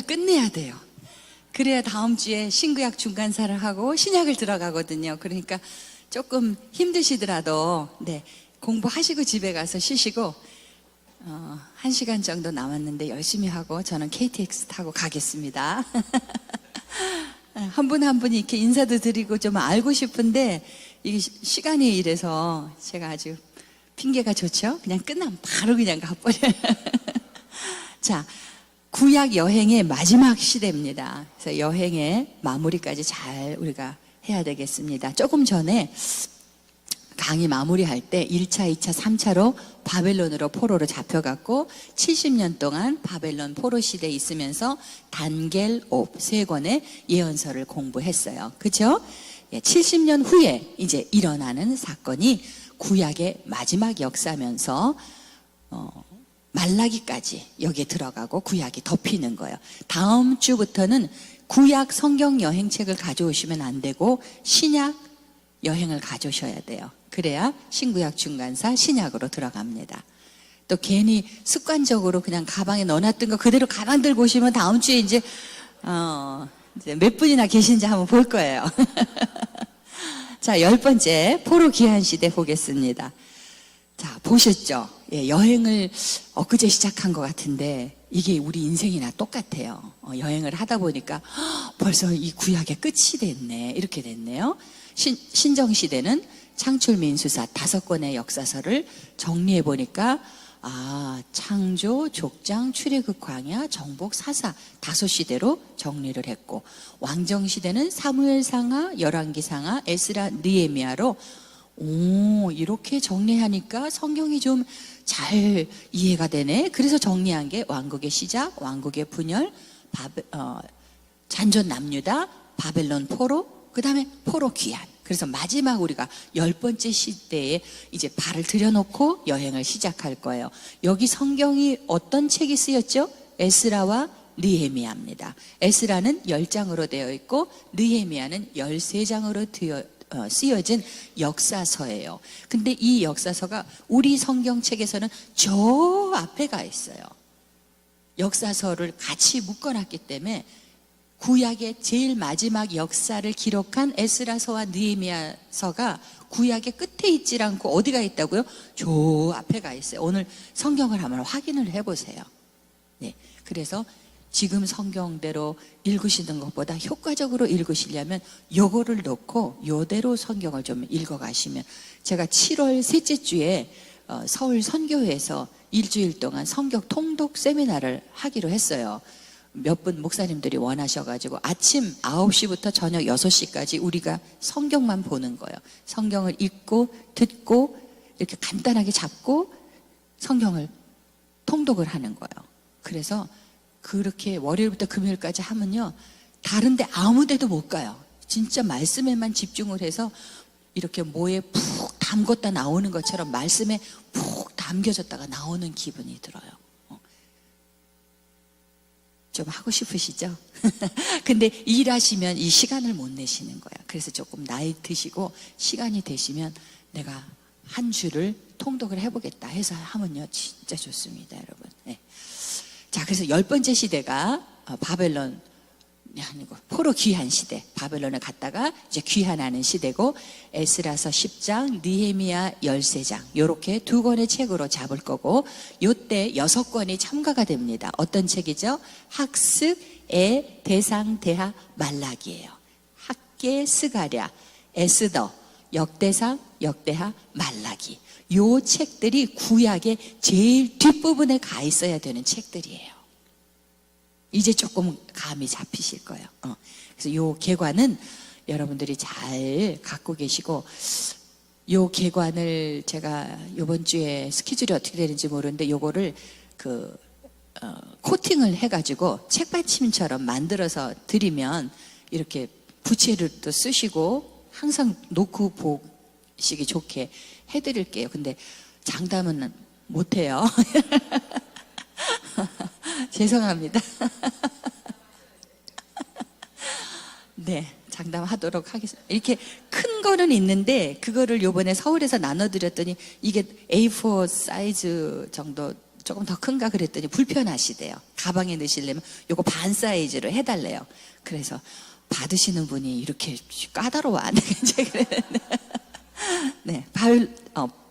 끝내야 돼요. 그래야 다음 주에 신구약 중간사를 하고 신약을 들어가거든요. 그러니까 조금 힘드시더라도 공부하시고 집에 가서 쉬시고 1시간 정도 남았는데 열심히 하고 저는 KTX 타고 가겠습니다. 한 분 한 분이 이렇게 인사도 드리고 좀 알고 싶은데 이게 시간이 이래서 제가 아주 핑계가 좋죠. 그냥 끝나면 바로 그냥 가버려요. 자, 구약 여행의 마지막 시대입니다. 그래서 여행의 마무리까지 잘 우리가 해야 되겠습니다. 조금 전에 강의 마무리할 때 1차, 2차, 3차로 바벨론으로 포로로 잡혀갔고 70년 동안 바벨론 포로 시대에 있으면서 단겔, 옵 세 권의 예언서를 공부했어요. 그렇죠? 70년 후에 이제 일어나는 사건이 구약의 마지막 역사면서 말라기까지 여기에 들어가고 구약이 덮이는 거예요. 다음 주부터는 구약 성경 여행책을 가져오시면 안 되고 신약 여행을 가져오셔야 돼요. 그래야 신구약 중간사 신약으로 들어갑니다. 또 괜히 습관적으로 그냥 가방에 넣어놨던 거 그대로 가방 들고 오시면 다음 주에 이제 몇 분이나 계신지 한번 볼 거예요. 자, 10번째 포로 귀환 시대 보겠습니다. 자, 보셨죠? 여행을 엊그제 시작한 것 같은데 이게 우리 인생이나 똑같아요. 여행을 하다 보니까 벌써 이 구약의 끝이 됐네. 이렇게 됐네요. 신정시대는 창출민수사 5권의 역사서를 정리해 보니까 창조, 족장, 출애굽, 광야, 정복, 사사 5시대로 정리를 했고 왕정시대는 사무엘상하, 열왕기상하, 에스라, 느헤미야로 이렇게 정리하니까 성경이 좀 잘 이해가 되네. 그래서 정리한 게 왕국의 시작, 왕국의 분열, 잔존 남유다, 바벨론 포로, 그 다음에 포로 귀환. 그래서 마지막 우리가 10번째 시대에 이제 발을 들여놓고 여행을 시작할 거예요. 여기 성경이 어떤 책이 쓰였죠? 에스라와 느헤미야입니다. 에스라는 10장으로 되어 있고 느헤미야는 13장으로 쓰여진 역사서예요. 근데 이 역사서가 우리 성경책에서는 저 앞에 가 있어요. 역사서를 같이 묶어놨기 때문에 구약의 제일 마지막 역사를 기록한 에스라서와 느헤미야서가 구약의 끝에 있질 않고 어디가 있다고요? 저 앞에 가 있어요. 오늘 성경을 한번 확인을 해보세요. 그래서 지금 성경대로 읽으시는 것보다 효과적으로 읽으시려면 요거를 놓고 요대로 성경을 좀 읽어가시면, 제가 7월 셋째 주에 서울 선교회에서 일주일 동안 성경 통독 세미나를 하기로 했어요. 몇 분 목사님들이 원하셔가지고 아침 9시부터 저녁 6시까지 우리가 성경만 보는 거예요. 성경을 읽고 듣고 이렇게 간단하게 잡고 성경을 통독을 하는 거예요. 그래서 그렇게 월요일부터 금요일까지 하면요, 다른데 아무 데도 못 가요. 진짜 말씀에만 집중을 해서 이렇게 뭐에 푹 담궜다 나오는 것처럼 말씀에 푹 담겨졌다가 나오는 기분이 들어요. 좀 하고 싶으시죠? 근데 일하시면 이 시간을 못 내시는 거야. 그래서 조금 나이 드시고 시간이 되시면 내가 한 주를 통독을 해보겠다 해서 하면요, 진짜 좋습니다, 여러분. 자, 그래서 10번째 시대가 바벨론 아니고 포로 귀환 시대, 바벨론에 갔다가 이제 귀환하는 시대고, 에스라서 10장, 느헤미야 13장 요렇게 2권의 책으로 잡을 거고, 요때 6권이 첨가가 됩니다. 어떤 책이죠? 학습, 애, 대상, 대하, 말라기예요. 학계, 스가랴, 에스더, 역대상, 역대하, 말라기. 요 책들이 구약의 제일 뒷부분에 가 있어야 되는 책들이에요. 이제 조금 감이 잡히실 거예요. 그래서 요 계관은 여러분들이 잘 갖고 계시고, 요 계관을 제가 요번 주에 스케줄이 어떻게 되는지 모르는데 요거를 코팅을 해가지고 책받침처럼 만들어서 드리면 이렇게 부채를 또 쓰시고 항상 놓고 보시기 좋게 해드릴게요. 근데 장담은 못해요. 죄송합니다. 장담하도록 하겠습니다. 이렇게 큰 거는 있는데 그거를 요번에 서울에서 나눠드렸더니 이게 A4 사이즈 정도 조금 더 큰가 그랬더니 불편하시대요. 가방에 넣으시려면 요거 반 사이즈로 해달래요. 그래서 받으시는 분이 이렇게 까다로워 안 되겠지. 네,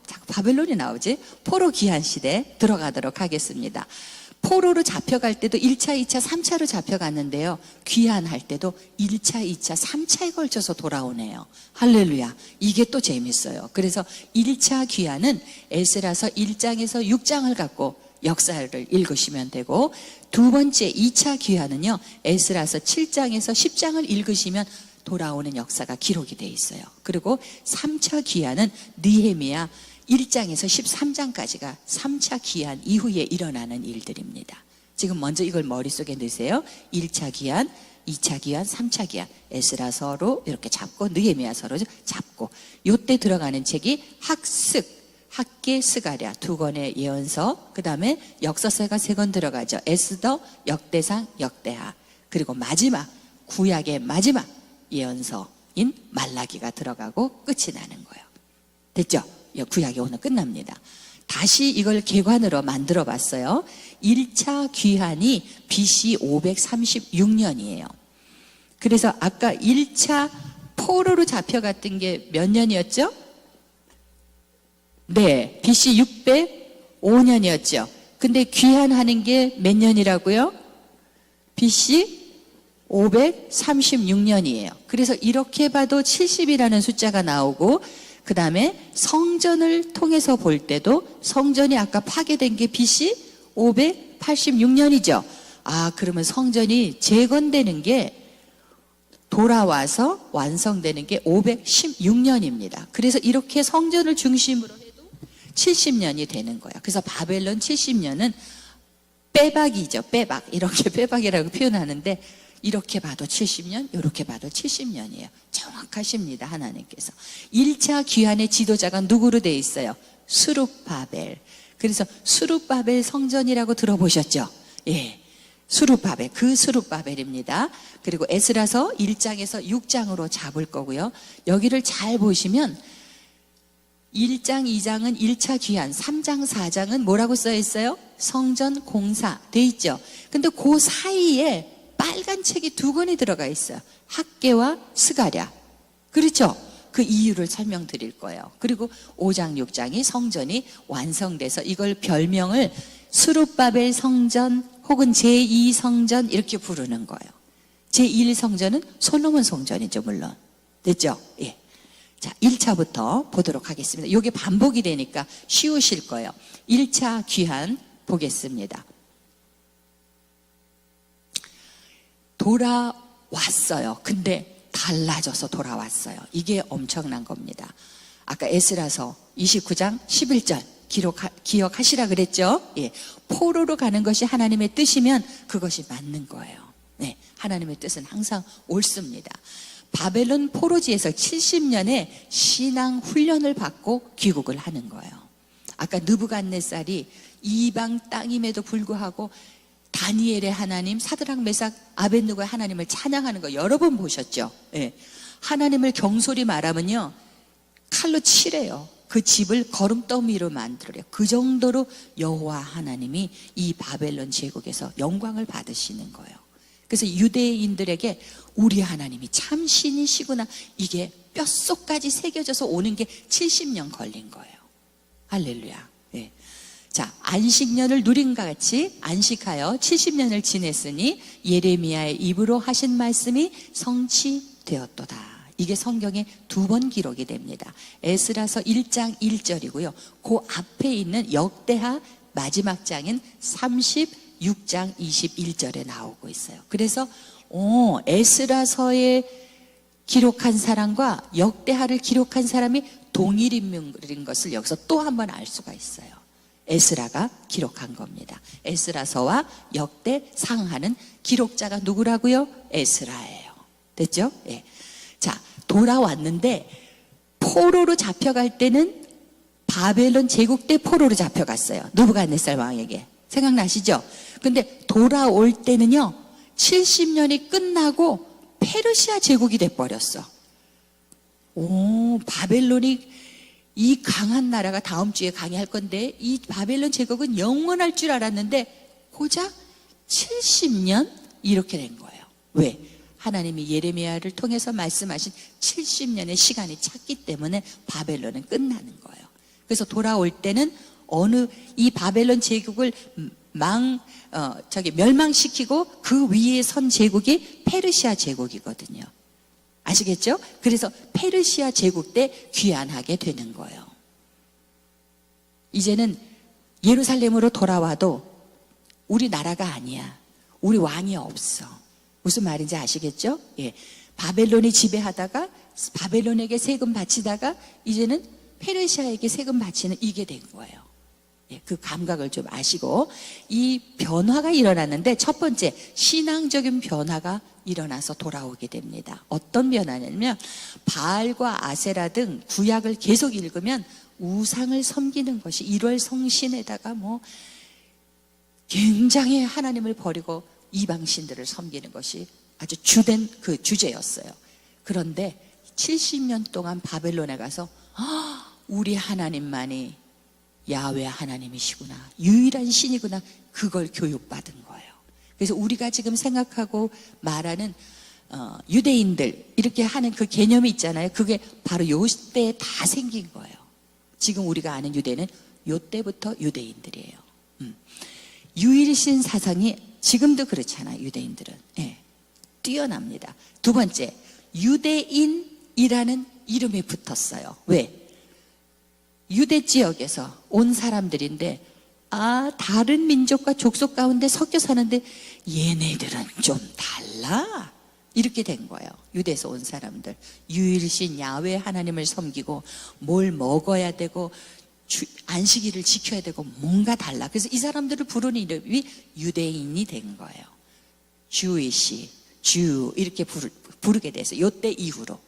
자꾸 바벨론이 나오지? 포로 귀환 시대 들어가도록 하겠습니다. 포로로 잡혀갈 때도 1차, 2차, 3차로 잡혀갔는데요. 귀환할 때도 1차, 2차, 3차에 걸쳐서 돌아오네요. 할렐루야. 이게 또 재밌어요. 그래서 1차 귀환은 에스라서 1장에서 6장을 갖고 역사를 읽으시면 되고, 두 번째 2차 귀환은요, 에스라서 7장에서 10장을 읽으시면 돌아오는 역사가 기록이 돼 있어요. 그리고 3차 귀환은 느헤미야 1장에서 13장까지가 3차 귀환 이후에 일어나는 일들입니다. 지금 먼저 이걸 머릿속에 넣으세요. 1차 귀환, 2차 귀환, 3차 귀환. 에스라서로 이렇게 잡고 느헤미야서로 잡고, 요때 들어가는 책이 학계, 스가랴 두 권의 예언서, 그 다음에 역사서가 3권 들어가죠. 에스더, 역대상, 역대하. 그리고 마지막, 구약의 마지막 예언서인 말라기가 들어가고 끝이 나는 거예요. 됐죠? 구약이 오늘 끝납니다. 다시 이걸 개관으로 만들어 봤어요. 1차 귀환이 BC 536년이에요. 그래서 아까 1차 포로로 잡혀갔던 게 몇 년이었죠? 네, BC 605년이었죠. 근데 귀환하는 게 몇 년이라고요? BC 536년이에요. 그래서 이렇게 봐도 70이라는 숫자가 나오고, 그 다음에 성전을 통해서 볼 때도 성전이 아까 파괴된 게 BC 586년이죠. 아, 그러면 성전이 재건되는 게, 돌아와서 완성되는 게 516년입니다. 그래서 이렇게 성전을 중심으로 해도 70년이 되는 거예요. 그래서 바벨론 70년은 빼박이죠. 빼박. 이렇게 빼박이라고 표현하는데, 이렇게 봐도 70년, 이렇게 봐도 70년이에요. 정확하십니다, 하나님께서. 1차 귀환의 지도자가 누구로 돼 있어요? 스룹바벨. 그래서 스룹바벨 성전이라고 들어보셨죠? 예, 스룹바벨, 그 스룹바벨입니다. 그리고 에스라서 1장에서 6장으로 잡을 거고요. 여기를 잘 보시면 1장, 2장은 1차 귀환, 3장, 4장은 뭐라고 써 있어요? 성전 공사 돼 있죠. 근데 그 사이에 빨간 책이 2권이 들어가 있어요. 학계와 스가랴. 그렇죠? 그 이유를 설명드릴 거예요. 그리고 5장, 6장이 성전이 완성돼서 이걸 별명을 스룹바벨 성전 혹은 제2성전 이렇게 부르는 거예요. 제1성전은 솔로몬 성전이죠, 물론. 됐죠? 예. 자, 1차부터 보도록 하겠습니다. 이게 반복이 되니까 쉬우실 거예요. 1차 귀환 보겠습니다. 돌아왔어요. 근데 달라져서 돌아왔어요. 이게 엄청난 겁니다. 아까 에스라서 29장 11절 기억하시라 그랬죠? 예. 포로로 가는 것이 하나님의 뜻이면 그것이 맞는 거예요. 네. 하나님의 뜻은 항상 옳습니다. 바벨론 포로지에서 70년의 신앙 훈련을 받고 귀국을 하는 거예요. 아까 느부갓네살이 이방 땅임에도 불구하고 다니엘의 하나님, 사드락 메삭 아벳느고의 하나님을 찬양하는 거 여러 번 보셨죠? 예. 하나님을 경솔히 말하면요, 칼로 치래요. 그 집을 거름더미로 만들어요. 그 정도로 여호와 하나님이 이 바벨론 제국에서 영광을 받으시는 거예요. 그래서 유대인들에게 우리 하나님이 참 신이시구나, 이게 뼛속까지 새겨져서 오는 게 70년 걸린 거예요. 할렐루야. 예. 자, 안식년을 누린과 같이 안식하여 70년을 지냈으니 예레미야의 입으로 하신 말씀이 성취되었도다. 이게 성경에 2번 기록이 됩니다. 에스라서 1장 1절이고요. 그 앞에 있는 역대하 마지막 장인 36장 21절에 나오고 있어요. 그래서 에스라서에 기록한 사람과 역대하를 기록한 사람이 동일 인물인 것을 여기서 또 한 번 알 수가 있어요. 에스라가 기록한 겁니다. 에스라서와 역대상하는 기록자가 누구라고요? 에스라예요. 됐죠? 예. 자, 돌아왔는데 포로로 잡혀갈 때는 바벨론 제국 때 포로로 잡혀갔어요. 느부갓네살 왕에게. 생각나시죠? 근데 돌아올 때는요, 70년이 끝나고 페르시아 제국이 돼버렸어. 바벨론이 이 강한 나라가 다음 주에 강해할 건데 이 바벨론 제국은 영원할 줄 알았는데 고작 70년 이렇게 된 거예요. 왜? 하나님이 예레미야를 통해서 말씀하신 70년의 시간이 찼기 때문에 바벨론은 끝나는 거예요. 그래서 돌아올 때는 이 바벨론 제국을 멸망시키고 그 위에 선 제국이 페르시아 제국이거든요. 아시겠죠? 그래서 페르시아 제국 때 귀환하게 되는 거예요. 이제는 예루살렘으로 돌아와도 우리 나라가 아니야. 우리 왕이 없어. 무슨 말인지 아시겠죠? 예. 바벨론이 지배하다가 바벨론에게 세금 바치다가 이제는 페르시아에게 세금 바치는 이게 된 거예요. 예, 그 감각을 좀 아시고 이 변화가 일어났는데 첫 번째 신앙적인 변화가 일어나서 돌아오게 됩니다. 어떤 변화냐면 바알과 아세라 등 구약을 계속 읽으면 우상을 섬기는 것이 1월 성신에다가 굉장히 하나님을 버리고 이방신들을 섬기는 것이 아주 주된 그 주제였어요. 그런데 70년 동안 바벨론에 가서 우리 하나님만이 야훼 하나님이시구나, 유일한 신이구나, 그걸 교육받은 거예요. 그래서 우리가 지금 생각하고 말하는 유대인들 이렇게 하는 그 개념이 있잖아요. 그게 바로 요 때에 다 생긴 거예요. 지금 우리가 아는 유대는 요 때부터 유대인들이에요. 유일신 사상이 지금도 그렇잖아요. 유대인들은 뛰어납니다. 두 번째, 유대인이라는 이름이 붙었어요. 왜? 유대 지역에서 온 사람들인데 다른 민족과 족속 가운데 섞여 사는데 얘네들은 좀 달라, 이렇게 된 거예요. 유대에서 온 사람들, 유일신 야훼 하나님을 섬기고 뭘 먹어야 되고 안식일을 지켜야 되고 뭔가 달라. 그래서 이 사람들을 부르는 이름이 유대인이 된 거예요. 주이시, 주 이렇게 부르게 돼서 요때 이후로.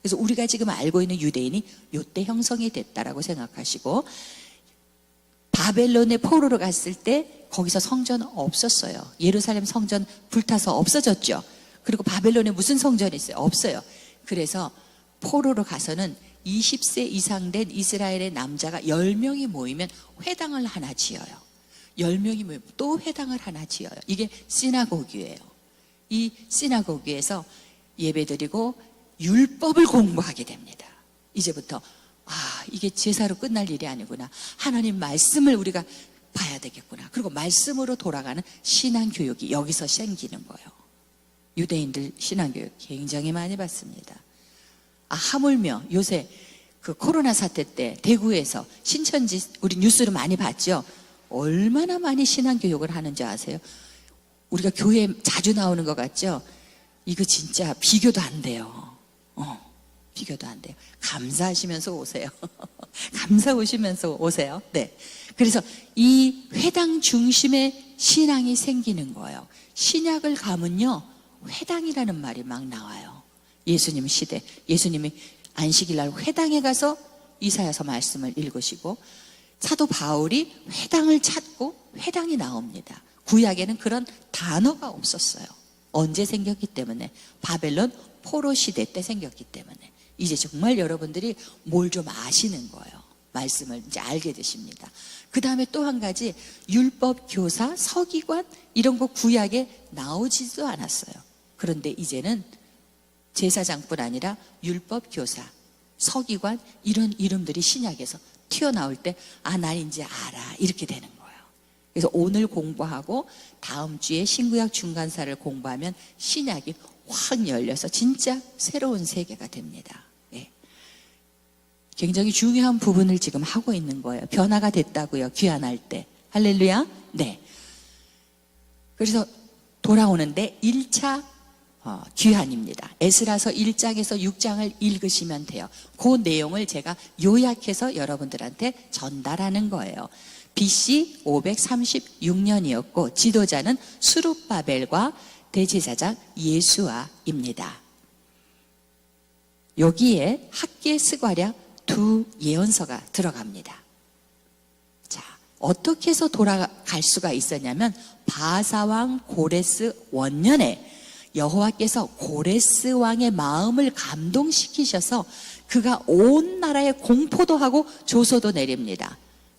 그래서 우리가 지금 알고 있는 유대인이 요때 형성이 됐다라고 생각하시고, 바벨론의 포로로 갔을 때 거기서 성전 없었어요. 예루살렘 성전 불타서 없어졌죠. 그리고 바벨론에 무슨 성전이 있어요? 없어요. 그래서 포로로 가서는 20세 이상 된 이스라엘의 남자가 10명이 모이면 회당을 하나 지어요. 10명이 모이면 또 회당을 하나 지어요. 이게 시나고기예요. 이 시나고기에서 예배드리고 율법을 공부하게 됩니다. 이제부터 이게 제사로 끝날 일이 아니구나, 하나님 말씀을 우리가 봐야 되겠구나, 그리고 말씀으로 돌아가는 신앙교육이 여기서 생기는 거예요. 유대인들 신앙교육 굉장히 많이 받습니다. 하물며 요새 그 코로나 사태 때 대구에서 신천지 우리 뉴스로 많이 봤죠. 얼마나 많이 신앙교육을 하는지 아세요? 우리가 교회에 자주 나오는 것 같죠? 이거 진짜 비교도 안 돼요. 비교도 안 돼요. 감사하시면서 오세요. 감사하시면서 오세요. 네. 그래서 이 회당 중심의 신앙이 생기는 거예요. 신약을 가면요, 회당이라는 말이 막 나와요. 예수님 시대, 예수님이 안식일 날 회당에 가서 이사야서 말씀을 읽으시고, 사도 바울이 회당을 찾고 회당이 나옵니다. 구약에는 그런 단어가 없었어요. 언제 생겼기 때문에? 바벨론 포로 시대 때 생겼기 때문에. 이제 정말 여러분들이 뭘 좀 아시는 거예요. 말씀을 이제 알게 되십니다. 그 다음에 또 한 가지, 율법 교사, 서기관 이런 거 구약에 나오지도 않았어요. 그런데 이제는 제사장뿐 아니라 율법 교사, 서기관 이런 이름들이 신약에서 튀어나올 때 난 이제 알아, 이렇게 되는 거예요. 그래서 오늘 공부하고 다음 주에 신구약 중간사를 공부하면 신약이 확 열려서 진짜 새로운 세계가 됩니다. 굉장히 중요한 부분을 지금 하고 있는 거예요. 변화가 됐다고요. 귀환할 때. 할렐루야. 네. 그래서 돌아오는데 1차 귀환입니다. 에스라서 1장에서 6장을 읽으시면 돼요. 그 내용을 제가 요약해서 여러분들한테 전달하는 거예요. BC 536년이었고 지도자는 수룹바벨과 대제사장 예수아입니다. 여기에 학계 스가랴 두 예언서가 들어갑니다. 자, 어떻게 해서 돌아갈 수가 있었냐면 바사왕 고레스 원년에 여호와께서 고레스 왕의 마음을 감동시키셔서 그가 온 나라에 공포도 하고 조서도 내립니다.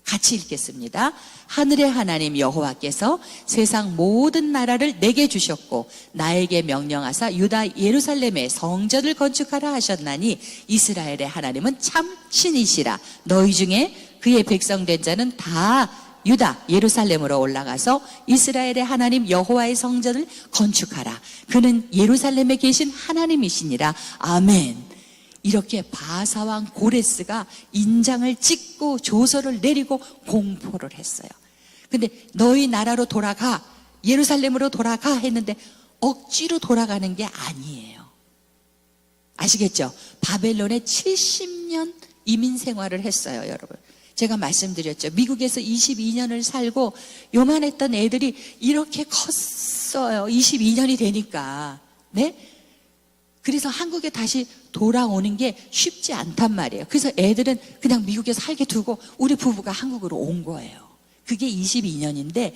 같이 읽겠습니다. 하늘의 하나님 여호와께서 세상 모든 나라를 내게 주셨고 나에게 명령하사 유다 예루살렘에 성전을 건축하라 하셨나니 이스라엘의 하나님은 참 신이시라. 너희 중에 그의 백성 된 자는 다 유다 예루살렘으로 올라가서 이스라엘의 하나님 여호와의 성전을 건축하라. 그는 예루살렘에 계신 하나님이시니라. 아멘. 이렇게 바사왕 고레스가 인장을 찍고 조서를 내리고 공포를 했어요. 근데 너희 나라로 돌아가, 예루살렘으로 돌아가 했는데 억지로 돌아가는 게 아니에요. 아시겠죠? 바벨론에 70년 이민 생활을 했어요, 여러분. 제가 말씀드렸죠. 미국에서 22년을 살고 요만했던 애들이 이렇게 컸어요. 22년이 되니까. 네? 그래서 한국에 다시 돌아오는 게 쉽지 않단 말이에요. 그래서 애들은 그냥 미국에 살게 두고 우리 부부가 한국으로 온 거예요. 그게 22년인데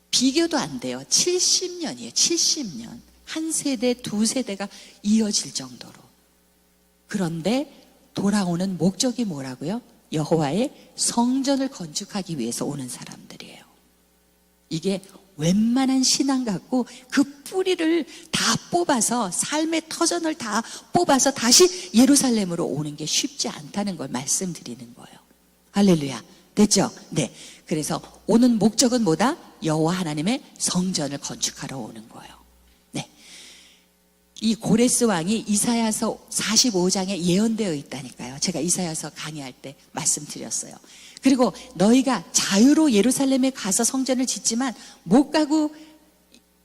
비교도 안 돼요. 70년이에요. 70년. 한 세대, 두 세대가 이어질 정도로. 그런데 돌아오는 목적이 뭐라고요? 여호와의 성전을 건축하기 위해서 오는 사람들이에요. 이게 웬만한 신앙 갖고 그 뿌리를 다 뽑아서 삶의 터전을 다 뽑아서 다시 예루살렘으로 오는 게 쉽지 않다는 걸 말씀드리는 거예요. 할렐루야. 됐죠? 네. 그래서 오는 목적은 뭐다? 여호와 하나님의 성전을 건축하러 오는 거예요. 네. 이 고레스 왕이 이사야서 45장에 예언되어 있다니까요. 제가 이사야서 강의할 때 말씀드렸어요. 그리고 너희가 자유로 예루살렘에 가서 성전을 짓지만 못 가고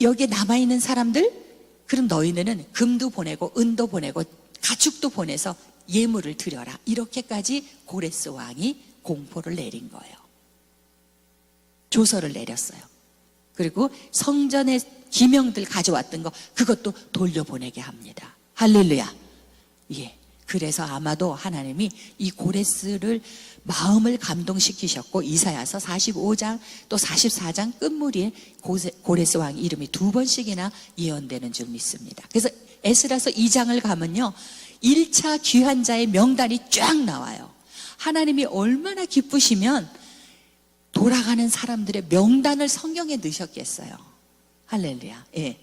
여기에 남아있는 사람들, 그럼 너희는 금도 보내고 은도 보내고 가축도 보내서 예물을 드려라. 이렇게까지 고레스 왕이 공포를 내린 거예요. 조서를 내렸어요. 그리고 성전의 기명들 가져왔던 거 그것도 돌려보내게 합니다. 할렐루야. 예. 그래서 아마도 하나님이 이 고레스를 마음을 감동시키셨고 이사야서 45장 또 44장 끝무리에 고레스 왕 이름이 2번씩이나 예언되는 줄 믿습니다. 그래서 에스라서 2장을 가면요 1차 귀한 자의 명단이 쫙 나와요. 하나님이 얼마나 기쁘시면 돌아가는 사람들의 명단을 성경에 넣으셨겠어요. 할렐루야. 예.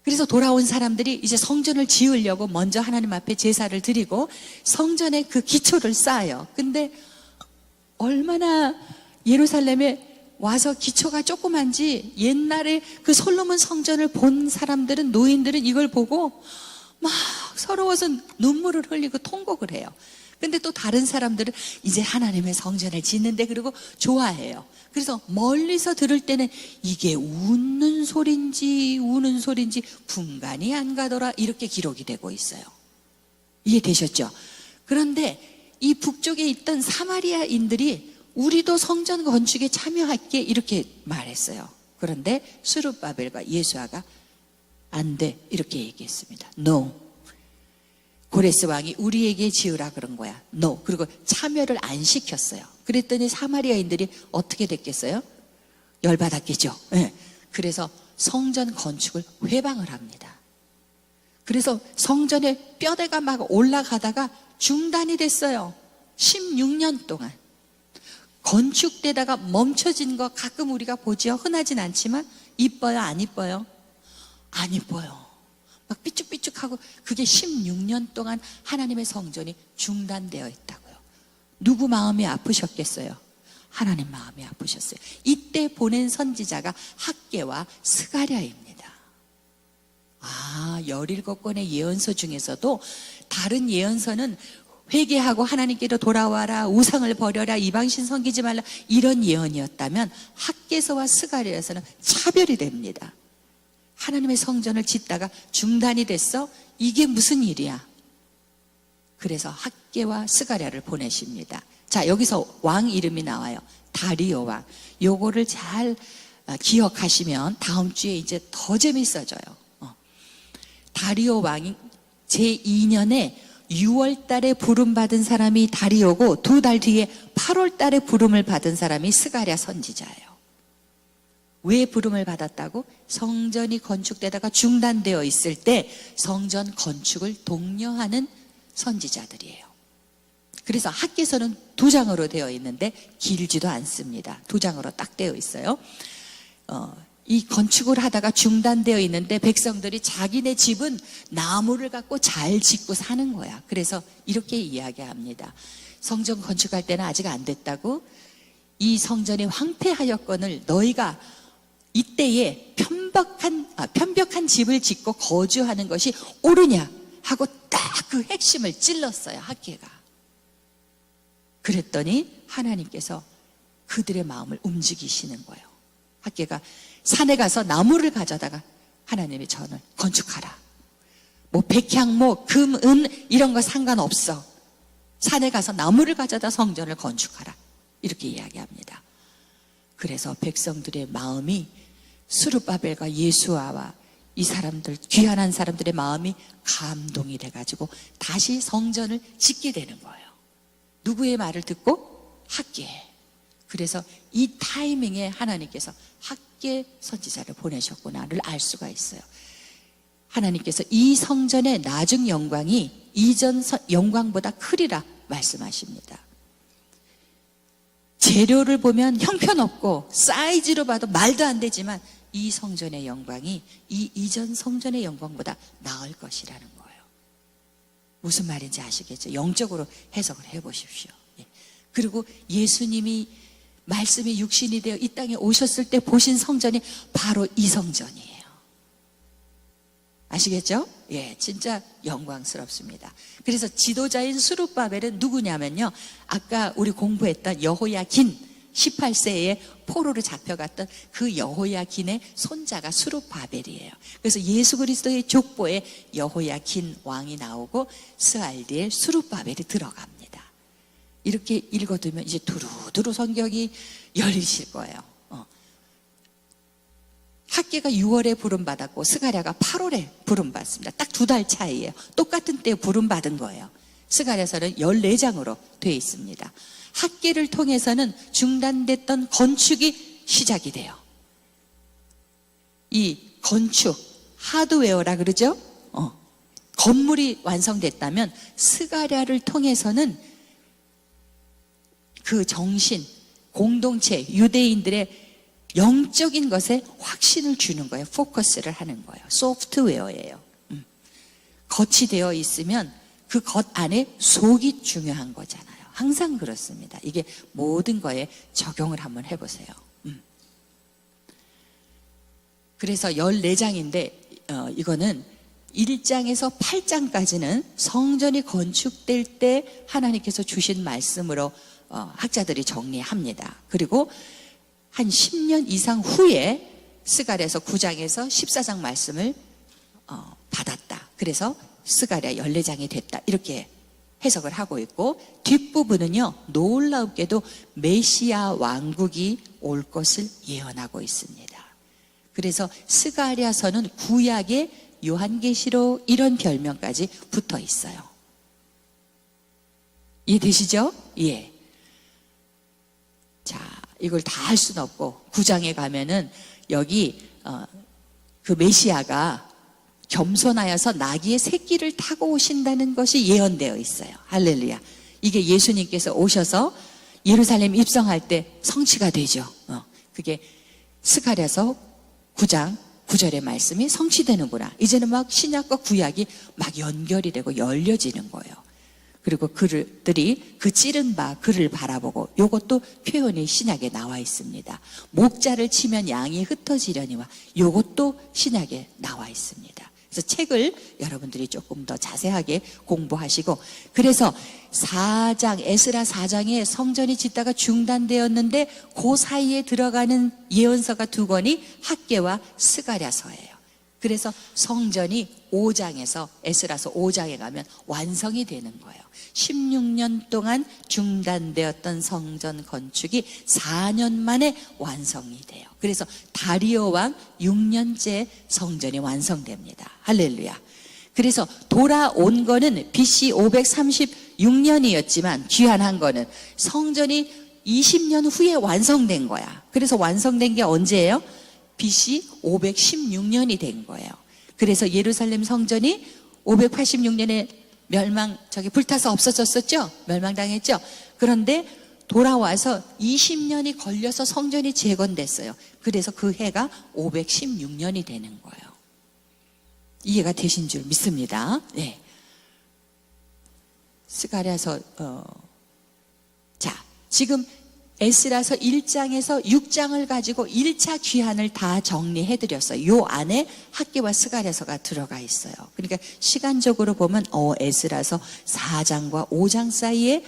그래서 돌아온 사람들이 이제 성전을 지으려고 먼저 하나님 앞에 제사를 드리고 성전에 그 기초를 쌓아요. 근데 얼마나 예루살렘에 와서 기초가 조그만지 옛날에 그 솔로몬 성전을 본 사람들은, 노인들은 이걸 보고 막 서러워서 눈물을 흘리고 통곡을 해요. 근데 또 다른 사람들은 이제 하나님의 성전을 짓는데 그리고 좋아해요. 그래서 멀리서 들을 때는 이게 웃는 소린지 우는 소린지 분간이 안 가더라 이렇게 기록이 되고 있어요. 이해되셨죠? 그런데 이 북쪽에 있던 사마리아인들이 우리도 성전 건축에 참여할게 이렇게 말했어요. 그런데 스룹바벨과 예수아가 안 돼 이렇게 얘기했습니다. No. 고레스 왕이 우리에게 지으라 그런 거야. No. 그리고 참여를 안 시켰어요. 그랬더니 사마리아인들이 어떻게 됐겠어요? 열받았겠죠. 네. 그래서 성전 건축을 회방을 합니다. 그래서 성전에 뼈대가 막 올라가다가 중단이 됐어요. 16년 동안. 건축되다가 멈춰진 거 가끔 우리가 보죠. 흔하진 않지만 이뻐요? 안 이뻐요? 안 이뻐요. 막 삐쭉삐쭉하고 그게 16년 동안 하나님의 성전이 중단되어 있다고요. 누구 마음이 아프셨겠어요? 하나님 마음이 아프셨어요. 이때 보낸 선지자가 학개와 스가랴입니다. 17권의 예언서 중에서도 다른 예언서는 회개하고 하나님께로 돌아와라, 우상을 버려라, 이방신 섬기지 말라 이런 예언이었다면 학개서와 스가랴에서는 차별이 됩니다. 하나님의 성전을 짓다가 중단이 됐어? 이게 무슨 일이야? 그래서 학개와 스가랴를 보내십니다. 자, 여기서 왕 이름이 나와요. 다리오 왕. 요거를 잘 기억하시면 다음 주에 이제 더 재밌어져요. 다리오 왕이 제2년에 6월 달에 부름 받은 사람이 다리오고 2달 뒤에 8월 달에 부름을 받은 사람이 스가랴 선지자예요. 왜 부름을 받았다고? 성전이 건축되다가 중단되어 있을 때 성전 건축을 독려하는 선지자들이에요. 그래서 학계서는 2장으로 되어 있는데 길지도 않습니다. 2장으로 딱 되어 있어요. 이 건축을 하다가 중단되어 있는데 백성들이 자기네 집은 나무를 갖고 잘 짓고 사는 거야. 그래서 이렇게 이야기합니다. 성전 건축할 때는 아직 안 됐다고? 이 성전이 황폐하였거늘 너희가 이때에 편벽한 집을 짓고 거주하는 것이 옳으냐 하고 딱 그 핵심을 찔렀어요. 학계가. 그랬더니 하나님께서 그들의 마음을 움직이시는 거예요. 학계가 산에 가서 나무를 가져다가 하나님의 전을 건축하라. 뭐 백향목, 금, 은 이런 거 상관없어. 산에 가서 나무를 가져다 성전을 건축하라. 이렇게 이야기합니다. 그래서 백성들의 마음이 스룹바벨과 예수아와 이 사람들, 귀환한 사람들의 마음이 감동이 돼가지고 다시 성전을 짓게 되는 거예요. 누구의 말을 듣고? 학계. 그래서 이 타이밍에 하나님께서 학계 선지자를 보내셨구나를 알 수가 있어요. 하나님께서 이 성전의 나중 영광이 이전 영광보다 크리라 말씀하십니다. 재료를 보면 형편없고 사이즈로 봐도 말도 안 되지만 이 성전의 영광이 이 이전 성전의 영광보다 나을 것이라는 거예요. 무슨 말인지 아시겠죠? 영적으로 해석을 해보십시오. 그리고 예수님이 말씀이 육신이 되어 이 땅에 오셨을 때 보신 성전이 바로 이 성전이에요. 아시겠죠? 예, 진짜 영광스럽습니다. 그래서 지도자인 스룹바벨은 누구냐면요, 아까 우리 공부했던 여호야긴 18세에 포로로 잡혀갔던 그 여호야긴의 손자가 스룹바벨이에요. 그래서 예수 그리스도의 족보에 여호야긴 왕이 나오고 스알디엘 스룹바벨이 들어갑니다. 이렇게 읽어두면 이제 두루두루 성경이 열리실 거예요. 학계가 6월에 부름받았고 스가랴가 8월에 부름받습니다. 딱 2달 차이예요. 똑같은 때에 부름받은 거예요. 스가랴서는 14장으로 되어 있습니다. 학계를 통해서는 중단됐던 건축이 시작이 돼요. 이 건축, 하드웨어라 그러죠? 건물이 완성됐다면 스가랴를 통해서는 그 정신, 공동체, 유대인들의 영적인 것에 확신을 주는 거예요. 포커스를 하는 거예요. 소프트웨어예요. 겉이 되어 있으면 그 겉 안에 속이 중요한 거잖아요. 항상 그렇습니다. 이게 모든 거에 적용을 한번 해보세요. 그래서 14장인데 이거는 1장에서 8장까지는 성전이 건축될 때 하나님께서 주신 말씀으로 학자들이 정리합니다. 그리고 한 10년 이상 후에 스가랴서 9장에서 14장 말씀을 받았다. 그래서 스가랴 14장이 됐다. 이렇게 해석을 하고 있고, 뒷부분은요, 놀랍게도 메시아 왕국이 올 것을 예언하고 있습니다. 그래서 스가랴서는 구약의 요한계시록 이런 별명까지 붙어 있어요. 이해되시죠? 예. 자, 이걸 다 할 수는 없고 9장에 가면은 여기 그 메시아가 겸손하여서 나귀의 새끼를 타고 오신다는 것이 예언되어 있어요. 할렐루야. 이게 예수님께서 오셔서 예루살렘 입성할 때 성취가 되죠. 그게 스가랴서 9장 9절의 말씀이 성취되는구나. 이제는 막 신약과 구약이 막 연결이 되고 열려지는 거예요. 그리고 그들이 그 찌른 바 그를 바라보고, 요것도 표현이 신약에 나와 있습니다. 목자를 치면 양이 흩어지려니와, 요것도 신약에 나와 있습니다. 그래서 책을 여러분들이 조금 더 자세하게 공부하시고, 그래서 4장, 에스라 4장에 성전이 짓다가 중단되었는데 그 사이에 들어가는 예언서가 2권이 학계와 스가랴서예요. 그래서 성전이 5장에서 에스라서 5장에 가면 완성이 되는 거예요. 16년 동안 중단되었던 성전 건축이 4년 만에 완성이 돼요. 그래서 다리오 왕 6년째 성전이 완성됩니다. 할렐루야. 그래서 돌아온 거는 BC 536년이었지만 귀환한 거는 성전이 20년 후에 완성된 거야. 그래서 완성된 게 언제예요? BC 516년이 된 거예요. 그래서 예루살렘 성전이 586년에 저기 불타서 없어졌었죠? 멸망당했죠? 그런데 돌아와서 20년이 걸려서 성전이 재건됐어요. 그래서 그 해가 516년이 되는 거예요. 이해가 되신 줄 믿습니다. 네. 스가랴서 자, 지금 에스라서 1장에서 6장을 가지고 1차 귀환을 다 정리해 드렸어요. 요 안에 학개와 스가랴서가 들어가 있어요. 그러니까 시간적으로 보면 에스라서 4장과 5장 사이에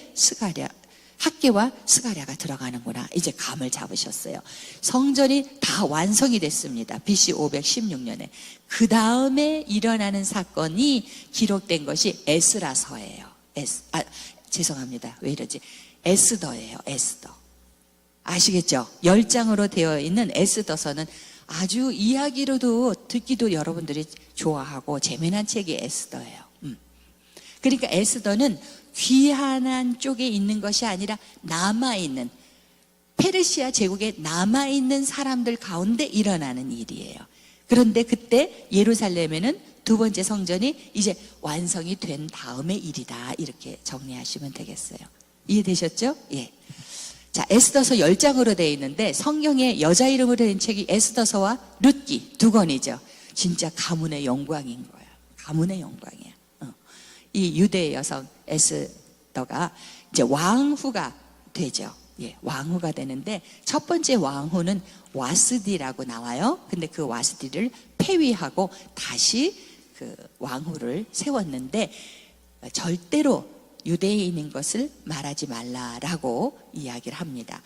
학개와 스가랴가 들어가는구나. 이제 감을 잡으셨어요. 성전이 다 완성이 됐습니다. BC 516년에. 그 다음에 일어나는 사건이 기록된 것이 에스라서예요. 죄송합니다. 왜 이러지? 에스더예요. 에스더. 아시겠죠? 10장으로 되어 있는 에스더서는 아주 이야기로도 듣기도 여러분들이 좋아하고 재미난 책이 에스더예요. 그러니까 에스더는 귀환한 쪽에 있는 것이 아니라 남아있는, 페르시아 제국에 남아있는 사람들 가운데 일어나는 일이에요. 그런데 그때 예루살렘에는 두 번째 성전이 이제 완성이 된 다음의 일이다. 이렇게 정리하시면 되겠어요. 이해되셨죠? 예. 자, 에스더서 10장으로 되어 있는데 성경에 여자 이름으로 된 책이 에스더서와 룻기 두 권이죠. 진짜 가문의 영광인 거야. 가문의 영광이야. 이 유대 여성 에스더가 이제 왕후가 되죠. 예, 왕후가 되는데 첫 번째 왕후는 와스디라고 나와요. 근데 그 와스디를 폐위하고 다시 그 왕후를 세웠는데 절대로 유대인인 것을 말하지 말라라고 이야기를 합니다.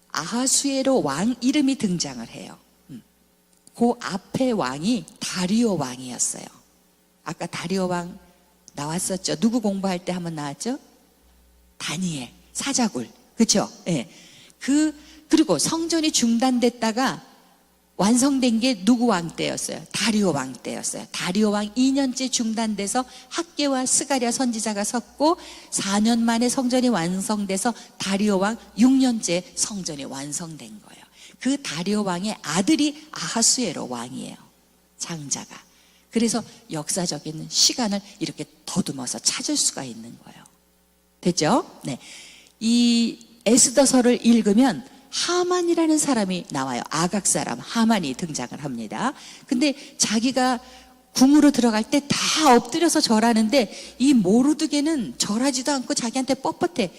아하수에로 왕 이름이 등장을 해요. 그 앞에 왕이 다리오 왕이었어요. 아까 다리오 왕 나왔었죠. 누구 공부할 때 한번 나왔죠? 다니엘, 사자굴. 그렇죠? 예. 그리고 성전이 중단됐다가 완성된 게 누구 왕 때였어요? 다리오 왕 때였어요. 다리오 왕 2년째 중단돼서 학개와 스가랴 선지자가 섰고 4년 만에 성전이 완성돼서 다리오 왕 6년째 성전이 완성된 거예요. 그 다리오 왕의 아들이 아하수에로 왕이에요. 장자가. 그래서 역사적인 시간을 이렇게 더듬어서 찾을 수가 있는 거예요. 됐죠? 네. 이 에스더서를 읽으면 하만이라는 사람이 나와요. 아각 사람 하만이 등장을 합니다. 근데 자기가 궁으로 들어갈 때 다 엎드려서 절하는데 이 모르드게는 절하지도 않고 자기한테 뻣뻣해.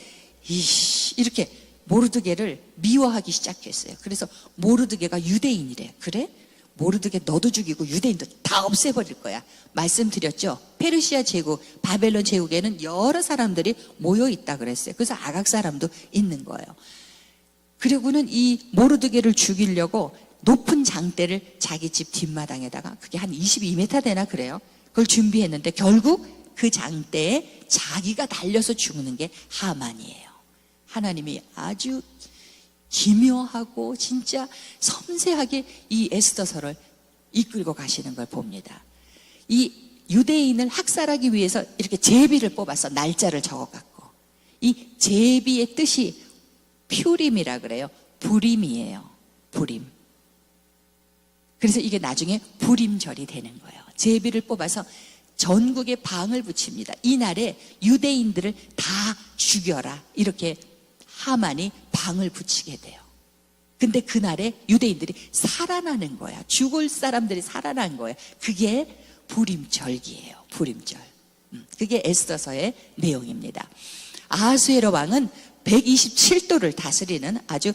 이렇게 모르드게를 미워하기 시작했어요. 그래서 모르드게가 유대인이래. 그래? 모르드게 너도 죽이고 유대인도 다 없애버릴 거야. 말씀드렸죠. 페르시아 제국, 바벨론 제국에는 여러 사람들이 모여 있다 그랬어요. 그래서 아각 사람도 있는 거예요. 그리고는 이 모르드게를 죽이려고 높은 장대를 자기 집 뒷마당에다가 그게 한 22m 되나 그래요. 그걸 준비했는데 결국 그 장대에 자기가 달려서 죽는 게 하만이에요. 하나님이 아주 기묘하고 진짜 섬세하게 이 에스더서를 이끌고 가시는 걸 봅니다. 이 유대인을 학살하기 위해서 이렇게 제비를 뽑아서 날짜를 적어갖고 이 제비의 뜻이 퓨림이라 그래요. 불임이에요. 불임. 그래서 이게 나중에 불임절이 되는 거예요. 제비를 뽑아서 전국에 방을 붙입니다. 이날에 유대인들을 다 죽여라. 이렇게 하만이 방을 붙이게 돼요. 근데 그날에 유대인들이 살아나는 거야. 죽을 사람들이 살아난 거예요. 그게 불임절기예요. 불임절. 그게 에스더서의 내용입니다. 아하수에로 왕은 127도를 다스리는 아주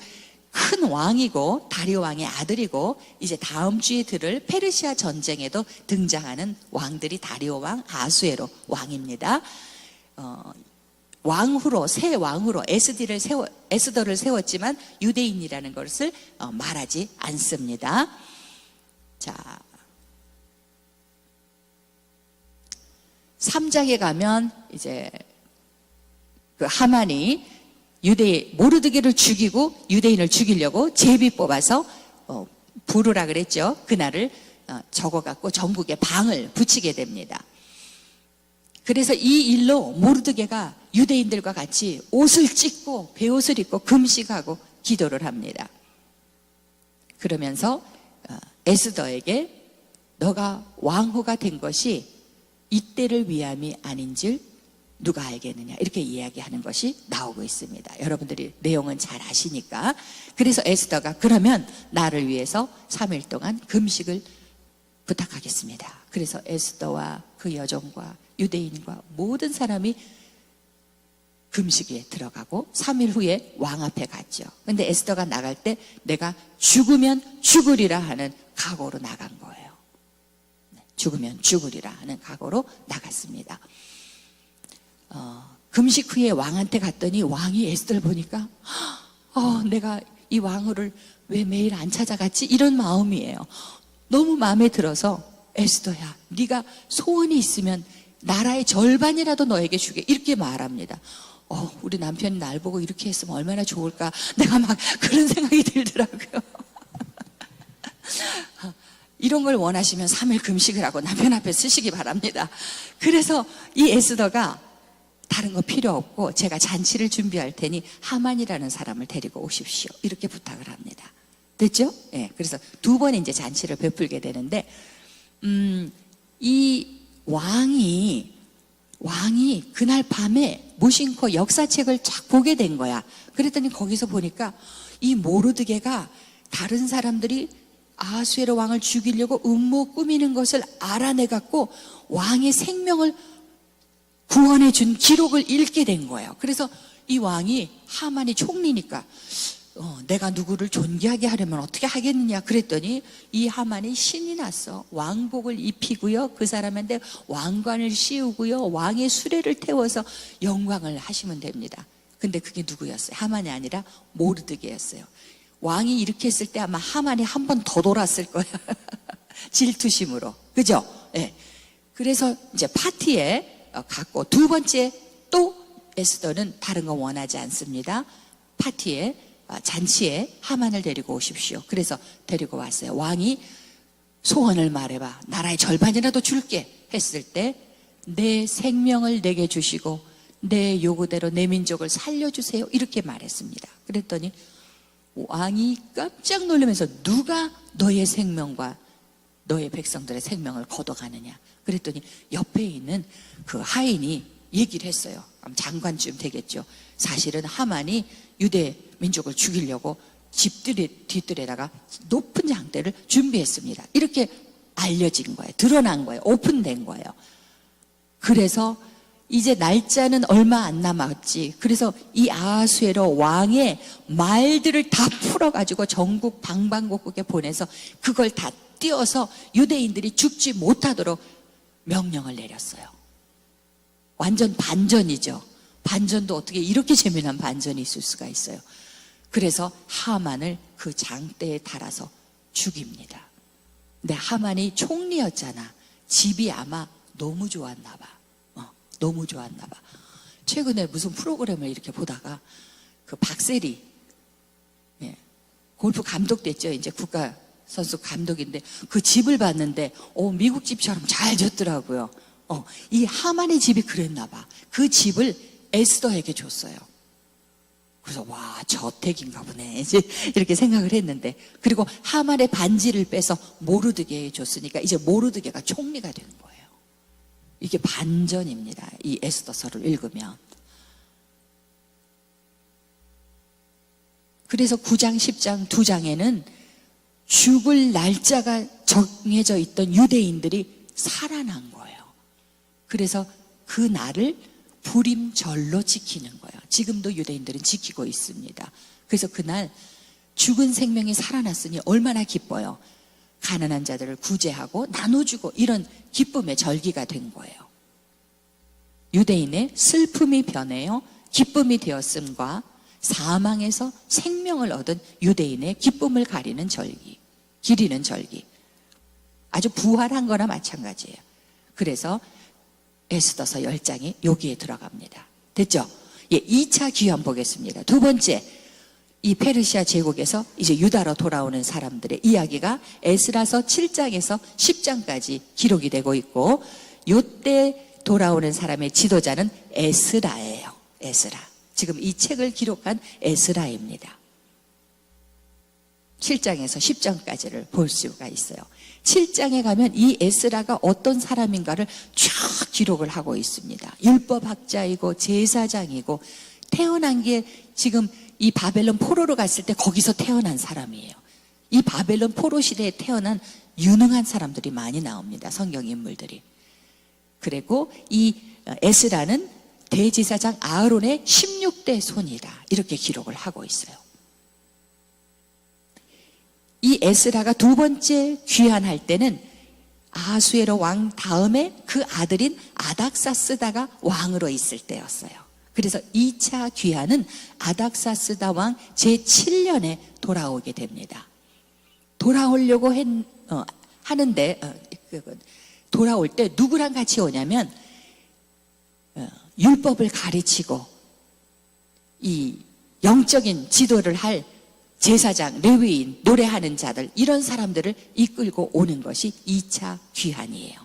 큰 왕이고 다리오 왕의 아들이고 이제 다음 주에 들을 페르시아 전쟁에도 등장하는 왕들이 다리오 왕, 아하수에로 왕입니다. 왕후로 새 왕후로 에스더를 세웠지만 유대인이라는 것을 말하지 않습니다. 자, 3장에 가면 이제 그 하만이 모르드게를 죽이고 유대인을 죽이려고 제비 뽑아서 부르라 그랬죠. 그날을 적어갖고 전국에 방을 붙이게 됩니다. 그래서 이 일로 모르드게가 유대인들과 같이 옷을 찢고 베옷을 입고 금식하고 기도를 합니다. 그러면서 에스더에게 너가 왕후가 된 것이 이때를 위함이 아닌줄 누가 알겠느냐, 이렇게 이야기하는 것이 나오고 있습니다. 여러분들이 내용은 잘 아시니까. 그래서 에스더가 그러면 나를 위해서 3일 동안 금식을 부탁하겠습니다. 그래서 에스더와 그 여종과 유대인과 모든 사람이 금식에 들어가고 3일 후에 왕 앞에 갔죠. 근데 에스더가 나갈 때 내가 죽으면 죽으리라 하는 각오로 나간 거예요. 죽으면 죽으리라 하는 각오로 나갔습니다. 금식 후에 왕한테 갔더니 왕이 에스더를 보니까 내가 이 왕후를 왜 매일 안 찾아갔지? 이런 마음이에요. 너무 마음에 들어서 에스더야, 네가 소원이 있으면 나라의 절반이라도 너에게 주게, 이렇게 말합니다. 우리 남편이 날 보고 이렇게 했으면 얼마나 좋을까, 내가 막 그런 생각이 들더라고요. 이런 걸 원하시면 3일 금식을 하고 남편 앞에 쓰시기 바랍니다. 그래서 이 에스더가 다른 거 필요 없고 제가 잔치를 준비할 테니 하만이라는 사람을 데리고 오십시오, 이렇게 부탁을 합니다. 됐죠? 예. 그래서 두 번 이제 잔치를 베풀게 되는데, 이 왕이 그날 밤에 무심코 역사책을 쫙 보게 된 거야. 그랬더니 거기서 보니까 이 모르드게가 다른 사람들이 아하수에로 왕을 죽이려고 음모 꾸미는 것을 알아내갖고 왕의 생명을 구원해 준 기록을 읽게 된 거예요. 그래서 이 왕이, 하만이 총리니까 내가 누구를 존귀하게 하려면 어떻게 하겠느냐 그랬더니 이 하만이 신이 났어. 왕복을 입히고요, 그 사람한테 왕관을 씌우고요, 왕의 수레를 태워서 영광을 하시면 됩니다. 근데 그게 누구였어요? 하만이 아니라 모르드게였어요. 왕이 이렇게 했을 때 아마 하만이 한 번 더 돌았을 거예요. 질투심으로. 그죠? 예. 그래서 이제 파티에 갔고, 두 번째 또 에스더는 다른 거 원하지 않습니다. 파티에, 잔치에 하만을 데리고 오십시오. 그래서 데리고 왔어요. 왕이 소원을 말해봐, 나라의 절반이라도 줄게 했을 때 내 생명을 내게 주시고 내 요구대로 내 민족을 살려주세요, 이렇게 말했습니다. 그랬더니 왕이 깜짝 놀라면서 누가 너의 생명과 너의 백성들의 생명을 걷어가느냐 그랬더니 옆에 있는 그 하인이 얘기를 했어요. 장관쯤 되겠죠. 사실은 하만이 유대 민족을 죽이려고 뒷뜰에다가 높은 장대를 준비했습니다. 이렇게 알려진 거예요. 드러난 거예요. 오픈된 거예요. 그래서 이제 날짜는 얼마 안 남았지. 그래서 이 아하수에로 왕의 말들을 다 풀어가지고 전국 방방곡곡에 보내서 그걸 다 띄워서 유대인들이 죽지 못하도록 명령을 내렸어요. 완전 반전이죠. 반전도 어떻게 이렇게 재미난 반전이 있을 수가 있어요. 그래서 하만을 그 장대에 달아서 죽입니다. 근데 하만이 총리였잖아. 집이 아마 너무 좋았나 봐. 너무 좋았나 봐. 최근에 무슨 프로그램을 이렇게 보다가 그 박세리, 골프 감독 됐죠. 이제 국가 선수 감독인데 그 집을 봤는데 미국 집처럼 잘 졌더라고요. 이 하만의 집이 그랬나 봐. 그 집을 에스더에게 줬어요. 그래서 와, 저택인가 보네 이렇게 생각을 했는데, 그리고 하만의 반지를 빼서 모르드게에 줬으니까 이제 모르드게가 총리가 된 거예요. 이게 반전입니다. 이 에스더서를 읽으면. 그래서 9장, 10장, 2장에는 죽을 날짜가 정해져 있던 유대인들이 살아난 거예요. 그래서 그 날을 불임절로 지키는 거예요. 지금도 유대인들은 지키고 있습니다. 그래서 그날 죽은 생명이 살아났으니 얼마나 기뻐요. 가난한 자들을 구제하고 나눠주고 이런 기쁨의 절기가 된 거예요. 유대인의 슬픔이 변해요 기쁨이 되었음과 사망에서 생명을 얻은 유대인의 기쁨을 가리는 절기, 기리는 절기. 아주 부활한 거나 마찬가지예요. 그래서 에스더서 10장이 여기에 들어갑니다. 됐죠? 2차 기원 보겠습니다. 두 번째, 이 페르시아 제국에서 이제 유다로 돌아오는 사람들의 이야기가 에스라서 7장에서 10장까지 기록이 되고 있고, 이때 돌아오는 사람의 지도자는 에스라예요. 에스라. 지금 이 책을 기록한 에스라입니다. 7장에서 10장까지를 볼 수가 있어요. 7장에 가면 이 에스라가 어떤 사람인가를 쫙 기록을 하고 있습니다. 율법학자이고 제사장이고 태어난 게 지금 이 바벨론 포로로 갔을 때 거기서 태어난 사람이에요. 이 바벨론 포로 시대에 태어난 유능한 사람들이 많이 나옵니다. 성경 인물들이. 그리고 이 에스라는 대제사장 아하론의 16대 손이다. 이렇게 기록을 하고 있어요. 이 에스라가 두 번째 귀환할 때는 아하수에로 왕 다음에 그 아들인 아닥사스다가 왕으로 있을 때였어요. 그래서 2차 귀환은 아닥사스다 왕 제7년에 돌아오게 됩니다. 돌아오려고 하는데 돌아올 때 누구랑 같이 오냐면 율법을 가르치고 이 영적인 지도를 할 제사장, 레위인, 노래하는 자들 이런 사람들을 이끌고 오는 것이 2차 귀환이에요.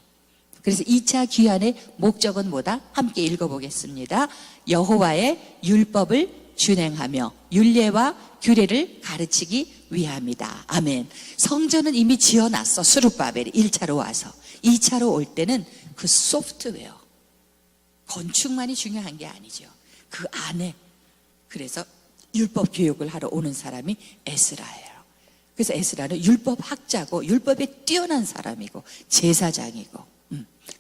그래서 2차 귀환의 목적은 뭐다? 함께 읽어보겠습니다. 여호와의 율법을 준행하며 율례와 규례를 가르치기 위함이다. 아멘. 성전은 이미 지어놨어. 스룹바벨이 1차로 와서. 2차로 올 때는 그 소프트웨어, 건축만이 중요한 게 아니죠. 그 안에. 그래서 율법 교육을 하러 오는 사람이 에스라예요. 그래서 에스라는 율법학자고 율법에 뛰어난 사람이고 제사장이고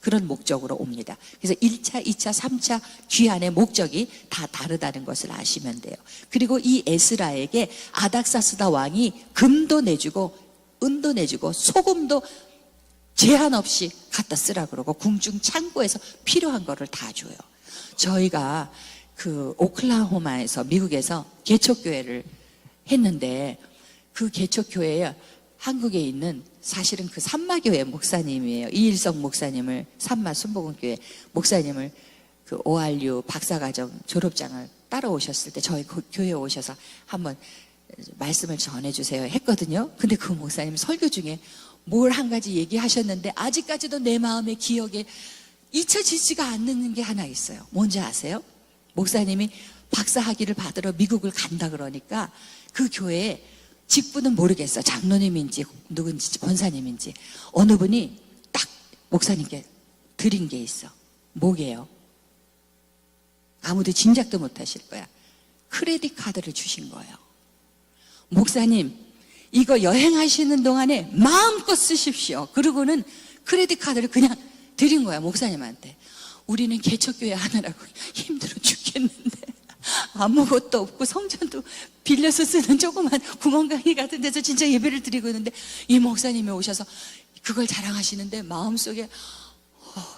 그런 목적으로 옵니다. 그래서 1차, 2차, 3차 귀환의 목적이 다 다르다는 것을 아시면 돼요. 그리고 이 에스라에게 아닥사스다 왕이 금도 내주고 은도 내주고 소금도 제한 없이 갖다 쓰라 그러고 궁중 창고에서 필요한 거를 다 줘요. 저희가 그 오클라호마에서 미국에서 개척교회를 했는데 그 개척교회에 한국에 있는 사실은 그 산마교회 목사님이에요. 이일성 목사님을 산마 순복음교회 목사님을 그 ORU 박사과정 졸업장을 따라오셨을 때 저희 교회에 오셔서 한번 말씀을 전해주세요 했거든요. 근데 그 목사님 설교 중에 뭘 한 가지 얘기하셨는데 아직까지도 내 마음의 기억에 잊혀지지가 않는 게 하나 있어요. 뭔지 아세요? 목사님이 박사 학위를 받으러 미국을 간다 그러니까 그 교회에 직분은 모르겠어. 장로님인지 누군지 권사님인지 어느 분이 딱 목사님께 드린 게 있어. 뭐게요? 아무도 짐작도 못하실 거야. 크레딧 카드를 주신 거예요. 목사님 이거 여행하시는 동안에 마음껏 쓰십시오. 그러고는 크레딧 카드를 그냥 드린 거야 목사님한테. 우리는 개척교회 하느라고 힘들어 죽겠는데 아무것도 없고 성전도 빌려서 쓰는 조그만 구멍가게 같은 데서 진짜 예배를 드리고 있는데 이 목사님이 오셔서 그걸 자랑하시는데 마음속에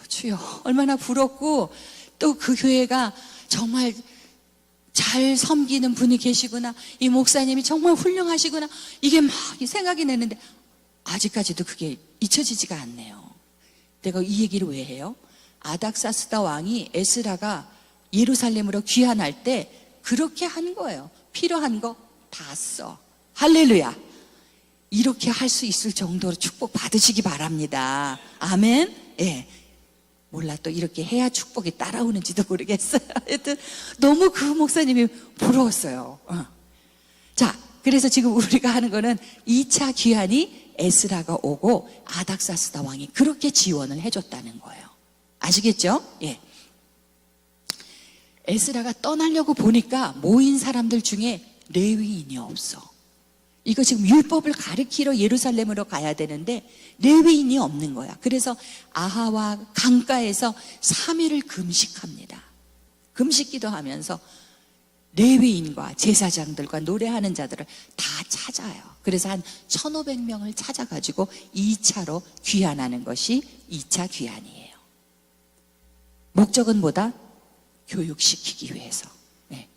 주여 얼마나 부럽고 또 그 교회가 정말 잘 섬기는 분이 계시구나, 이 목사님이 정말 훌륭하시구나, 이게 막 생각이 나는데 아직까지도 그게 잊혀지지가 않네요. 내가 이 얘기를 왜 해요? 아닥사스다 왕이 에스라가 예루살렘으로 귀환할 때 그렇게 한 거예요. 필요한 거 다 써. 할렐루야. 이렇게 할 수 있을 정도로 축복 받으시기 바랍니다. 아멘. 예. 몰라, 또 이렇게 해야 축복이 따라오는지도 모르겠어요. 하여튼 너무 그 목사님이 부러웠어요. 자, 그래서 지금 우리가 하는 거는 2차 귀환이 에스라가 오고 아닥사스다 왕이 그렇게 지원을 해줬다는 거예요. 아시겠죠? 예. 에스라가 떠나려고 보니까 모인 사람들 중에 레위인이 없어. 이거 지금 율법을 가르치러 예루살렘으로 가야 되는데 레위인이 없는 거야. 그래서 아하와 강가에서 3일을 금식합니다. 금식기도 하면서 레위인과 제사장들과 노래하는 자들을 다 찾아요. 그래서 한 1,500명을 찾아가지고 2차로 귀환하는 것이 2차 귀환이에요. 목적은 뭐다? 교육시키기 위해서. 네.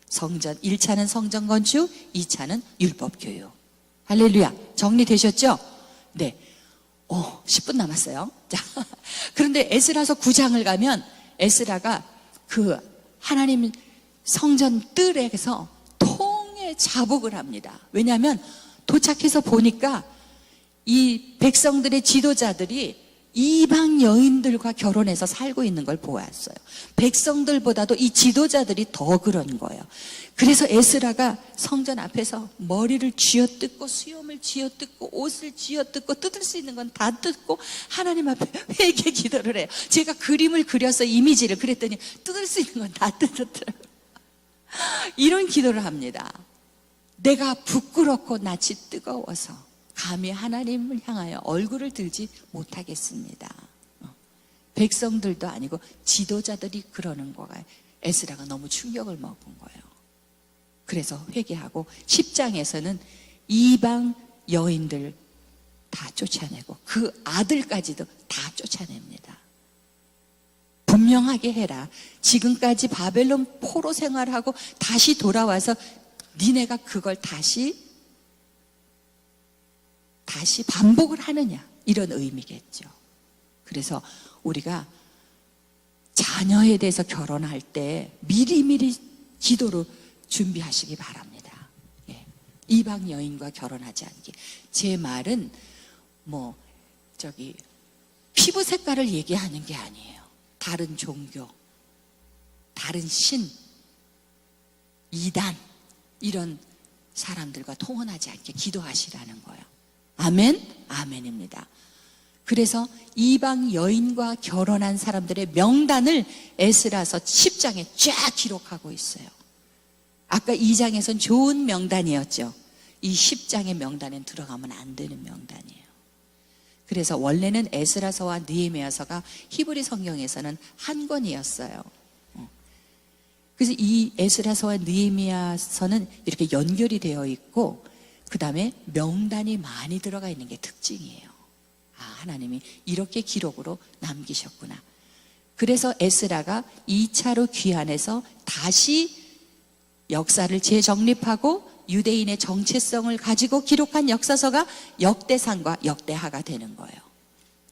성전, 1차는 성전 건축, 2차는 율법 교육. 할렐루야. 정리되셨죠? 네. 10분 남았어요. 자, 그런데 에스라서 9장을 가면 에스라가 그 하나님 성전 뜰에서 통에 자복을 합니다. 왜냐하면 도착해서 보니까 이 백성들의 지도자들이 이방 여인들과 결혼해서 살고 있는 걸 보았어요. 백성들보다도 이 지도자들이 더 그런 거예요. 그래서 에스라가 성전 앞에서 머리를 쥐어뜯고 수염을 쥐어뜯고 옷을 쥐어뜯고 뜯을 수 있는 건 다 뜯고 하나님 앞에 회개 기도를 해요. 제가 그림을 그려서 이미지를 그랬더니 뜯을 수 있는 건 다 뜯었더라고요. 이런 기도를 합니다. 내가 부끄럽고 낯이 뜨거워서 감히 하나님을 향하여 얼굴을 들지 못하겠습니다. 백성들도 아니고 지도자들이 그러는 거가 에스라가 너무 충격을 먹은 거예요. 그래서 회개하고 10장에서는 이방 여인들 다 쫓아내고 그 아들까지도 다 쫓아냅니다. 분명하게 해라. 지금까지 바벨론 포로 생활하고 다시 돌아와서 니네가 그걸 다시 반복을 하느냐, 이런 의미겠죠. 그래서 우리가 자녀에 대해서 결혼할 때 미리미리 기도로 준비하시기 바랍니다. 예. 이방 여인과 결혼하지 않기. 제 말은 피부 색깔을 얘기하는 게 아니에요. 다른 종교, 다른 신, 이단, 이런 사람들과 통혼하지 않게 기도하시라는 거예요. 아멘? 아멘입니다. 그래서 이방 여인과 결혼한 사람들의 명단을 에스라서 10장에 쫙 기록하고 있어요. 아까 2장에선 좋은 명단이었죠. 이 10장의 명단엔 들어가면 안 되는 명단이에요. 그래서 원래는 에스라서와 느헤미야서가 히브리 성경에서는 한 권이었어요. 그래서 이 에스라서와 느헤미야서는 이렇게 연결이 되어 있고 그 다음에 명단이 많이 들어가 있는 게 특징이에요. 하나님이 이렇게 기록으로 남기셨구나. 그래서 에스라가 2차로 귀환해서 다시 역사를 재정립하고 유대인의 정체성을 가지고 기록한 역사서가 역대상과 역대하가 되는 거예요.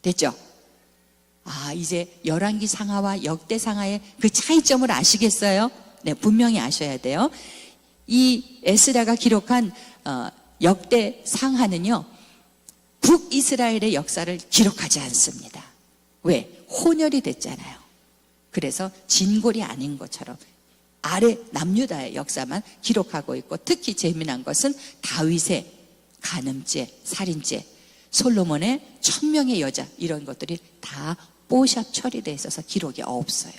됐죠? 이제 열왕기 상하와 역대상하의 그 차이점을 아시겠어요? 네, 분명히 아셔야 돼요. 이 에스라가 기록한 역대상하는요, 북이스라엘의 역사를 기록하지 않습니다. 왜? 혼혈이 됐잖아요. 그래서 진골이 아닌 것처럼 아래 남유다의 역사만 기록하고 있고, 특히 재미난 것은 다윗의 간음죄, 살인죄, 솔로몬의 1000명의 여자, 이런 것들이 다 뽀샵 처리되어 있어서 기록이 없어요.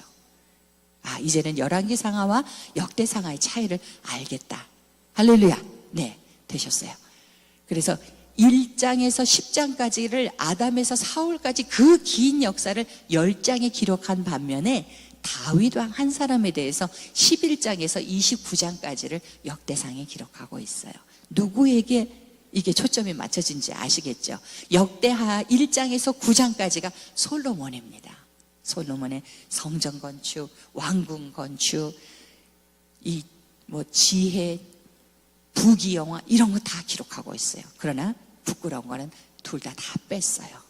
이제는 열왕기 상하와 역대 상하의 차이를 알겠다. 할렐루야. 네, 되셨어요. 그래서 1장에서 10장까지를 아담에서 사울까지 그 긴 역사를 10장에 기록한 반면에 다윗 왕 한 사람에 대해서 11장에서 29장까지를 역대상에 기록하고 있어요. 누구에게 이게 초점이 맞춰진지 아시겠죠? 역대하 1장에서 9장까지가 솔로몬입니다. 솔로몬의 성전 건축, 왕궁 건축, 지혜, 부귀영화 이런 거 다 기록하고 있어요. 그러나 부끄러운 거는 둘 다 뺐어요.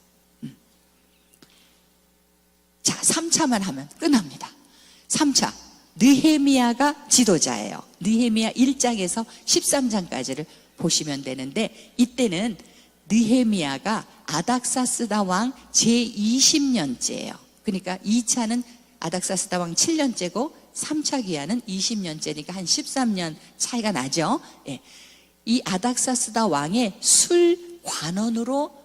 자, 3차만 하면 끝납니다. 3차, 느헤미야가 지도자예요. 느헤미야 1장에서 13장까지를 보시면 되는데, 이때는 느헤미야가 아닥사스다 왕 제20년째예요. 그러니까 2차는 아닥사스다 왕 7년째고 3차 기한은 20년째니까 한 13년 차이가 나죠. 예. 이 아닥사스다 왕의 술관원으로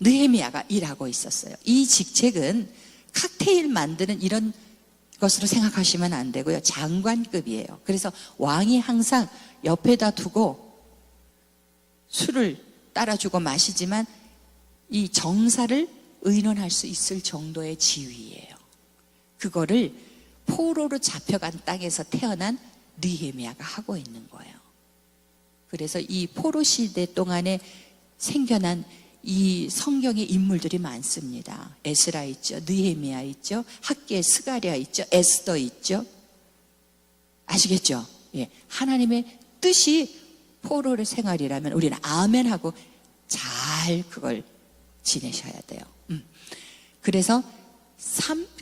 느헤미야가 일하고 있었어요. 이 직책은 칵테일 만드는 이런 것으로 생각하시면 안 되고요. 장관급이에요. 그래서 왕이 항상 옆에다 두고 술을 따라주고 마시지만 이 정사를 의논할 수 있을 정도의 지위예요. 그거를 포로로 잡혀간 땅에서 태어난 느헤미야가 하고 있는 거예요. 그래서 이 포로 시대 동안에 생겨난 이 성경의 인물들이 많습니다. 에스라 있죠, 느헤미야 있죠, 학개 스가랴 있죠, 에스더 있죠. 아시겠죠? 예, 하나님의 뜻이 포로의 생활이라면 우리는 아멘하고 잘 그걸 지내셔야 돼요. 그래서